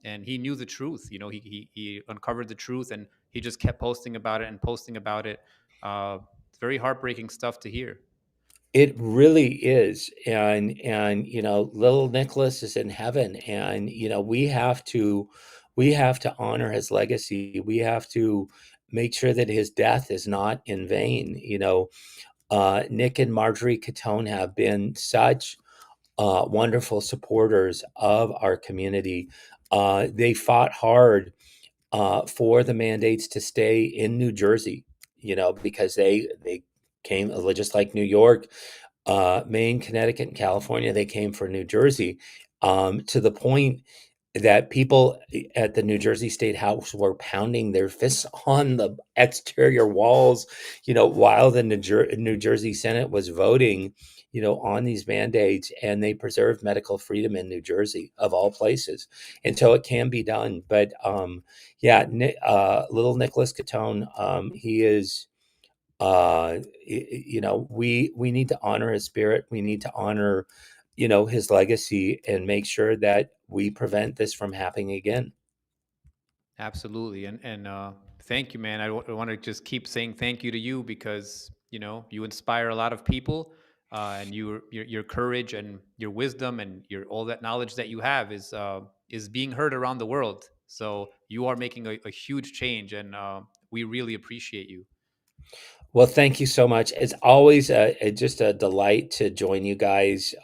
And he knew the truth. He uncovered the truth, and he just kept posting about it and posting about it. It's very heartbreaking stuff to hear. It really is. And little Nicholas is in heaven, and we have to honor his legacy. We have to make sure that his death is not in vain. Nick and Marjorie Catone have been such wonderful supporters of our community. They fought hard for the mandates to stay in New Jersey, because they came just like New York, Maine, Connecticut, and California. They came for New Jersey, to the point that people at the New Jersey State House were pounding their fists on the exterior walls, while the New Jersey Senate was voting, on these mandates, and they preserved medical freedom in New Jersey, of all places. And so it can be done. But yeah, little Nicholas Catone, he is. We need to honor his spirit. We need to honor, his legacy, and make sure that we prevent this from happening again. Absolutely, and thank you, man. I want to just keep saying thank you to you because you inspire a lot of people, and your courage and your wisdom and your all that knowledge that you have is being heard around the world. So you are making a huge change, and we really appreciate you. Well, thank you so much. It's always just a delight to join you guys.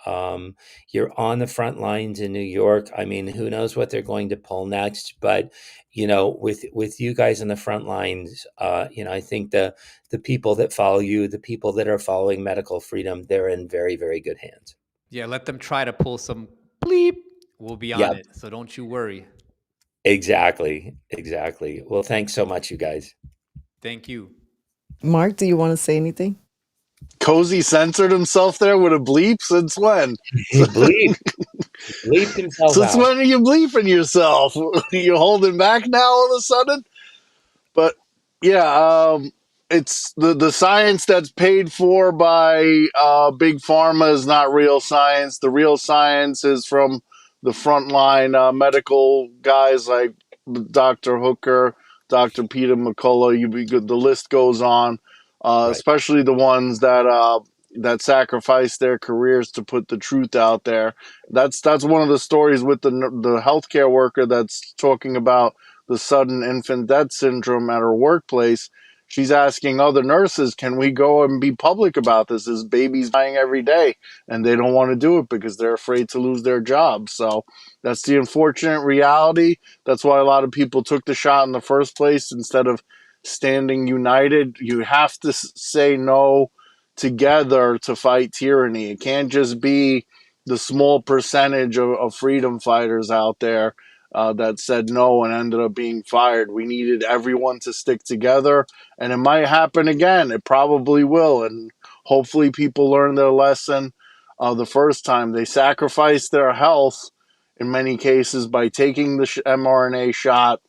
You're on the front lines in New York. I mean, who knows what they're going to pull next? But with you guys on the front lines, I think the people that follow you, the people that are following medical freedom, they're in very, very good hands. Yeah, let them try to pull some bleep. We'll be on Yeah, it. So don't you worry. exactly. Well, thanks so much, you guys. Thank you. Mark, do you want to say anything? Kozi censored himself there with a bleep. Since when? He bleeped himself Since out. when are you bleeping yourself? You holding back now all of a sudden? But yeah, it's the science that's paid for by big pharma is not real science. The real science is from the frontline medical guys like Dr. Hooker, Dr. Peter McCullough. The list goes on, Right. especially the ones that sacrifice their careers to put the truth out there. That's one of the stories with the healthcare worker that's talking about the sudden infant death syndrome at her workplace. She's asking other nurses, can we go and be public about this? This baby's dying every day, and they don't want to do it because they're afraid to lose their job. So that's the unfortunate reality. That's why a lot of people took the shot in the first place instead of standing united. You have to say no together to fight tyranny. It can't just be the small percentage of freedom fighters out there that said no and ended up being fired. We needed everyone to stick together, and it might happen again. It probably will, and hopefully people learn their lesson the first time. They sacrificed their health in many cases by taking the mRNA shot,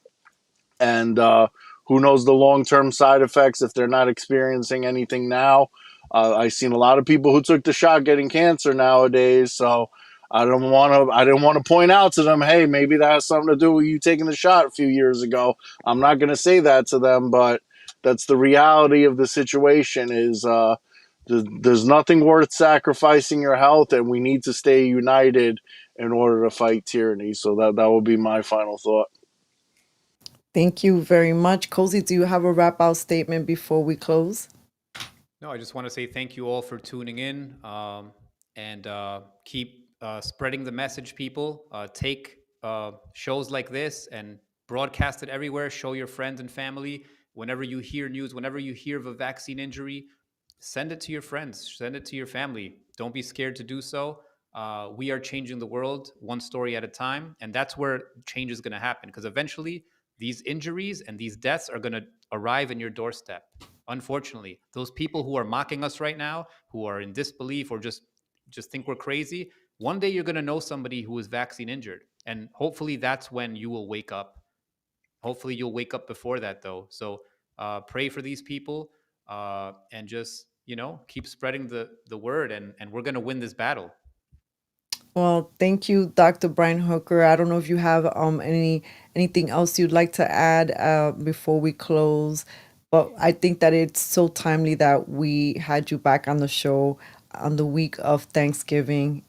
and who knows the long-term side effects if they're not experiencing anything now. I've seen a lot of people who took the shot getting cancer nowadays, so I didn't want to point out to them, hey, maybe that has something to do with you taking the shot a few years ago. I'm not going to say that to them, but that's the reality of the situation. Is there's nothing worth sacrificing your health, and we need to stay united in order to fight tyranny. So that will be my final thought. Thank you very much. Kozi, do you have a wrap out statement before we close? No, I just want to say thank you all for tuning in, and keep spreading the message, people. Take shows like this and broadcast it everywhere. Show your friends and family. Whenever you hear news, whenever you hear of a vaccine injury, send it to your friends, send it to your family. Don't be scared to do so. We are changing the world one story at a time, and that's where change is going to happen, because eventually these injuries and these deaths are going to arrive in your doorstep. Unfortunately, those people who are mocking us right now, who are in disbelief or just think we're crazy, one day you're going to know somebody who is vaccine injured, and hopefully that's when you will wake up. Hopefully you'll wake up before that, though. So pray for these people, and just keep spreading the word, and we're going to win this battle. Well, thank you, Dr. Brian Hooker. I don't know if you have anything else you'd like to add before we close, but I think that it's so timely that we had you back on the show on the week of Thanksgiving,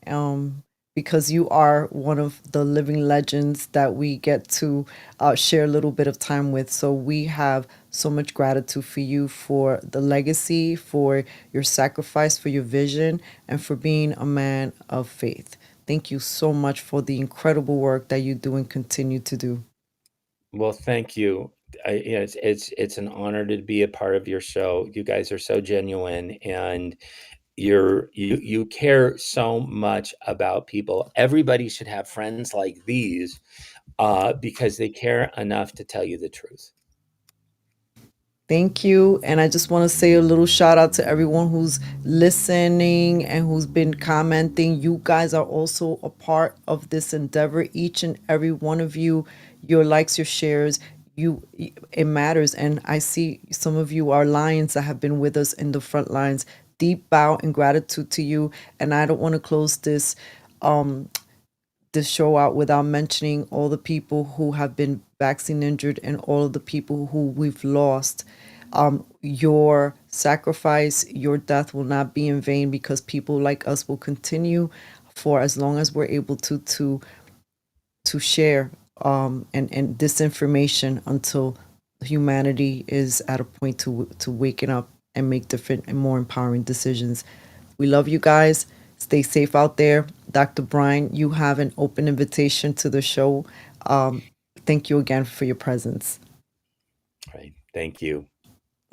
because you are one of the living legends that we get to share a little bit of time with. So we have so much gratitude for you, for the legacy, for your sacrifice, for your vision, and for being a man of faith. Thank you so much for the incredible work that you do and continue to do. Well, thank you. It's an honor to be a part of your show. You guys are so genuine, and you care so much about people. Everybody should have friends like these, because they care enough to tell you the truth. Thank you. And I just want to say a little shout out to everyone who's listening and who's been commenting. You guys are also a part of this endeavor. Each and every one of you, your likes, your shares, it matters. And I see some of you are lions that have been with us in the front lines. Deep bow and gratitude to you. And I don't want to close this show out without mentioning all the people who have been vaccine injured and all of the people who we've lost. Your sacrifice, your death will not be in vain, because people like us will continue for as long as we're able to share and this information until humanity is at a point to waking up and make different and more empowering decisions. We love you guys. Stay safe out there. Dr. Brian, you have an open invitation to the show. Thank you again for your presence. All right. Thank you.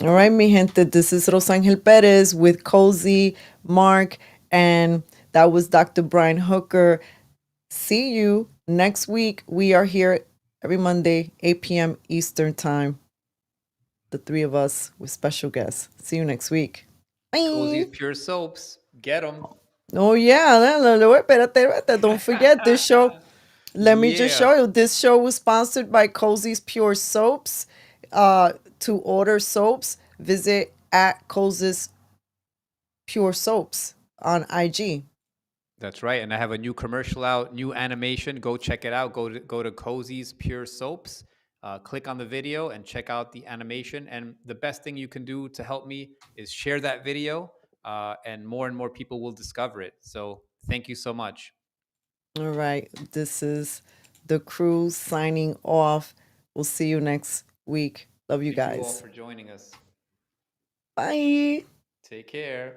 All right, mi gente, this is Rosangel Pérez with Kozi, Mark, and that was Dr. Brian Hooker. See you next week. We are here every Monday, 8 p.m. Eastern Time. The three of us with special guests. See you next week. Bye. Kozi's Pure Soaps. Get them. Oh, yeah. Espérate. Don't forget this show. Let me just show you. This show was sponsored by Kozi's Pure Soaps. To order soaps, visit at Kozi's Pure Soaps on IG. That's right. And I have a new commercial out, new animation. Go check it out. Go to Kozi's Pure Soaps. Click on the video and check out the animation. And the best thing you can do to help me is share that video, and more people will discover it. So thank you so much. All right. This is the crew signing off. We'll see you next week. Love you Thank guys. you all for joining us. Bye. Take care.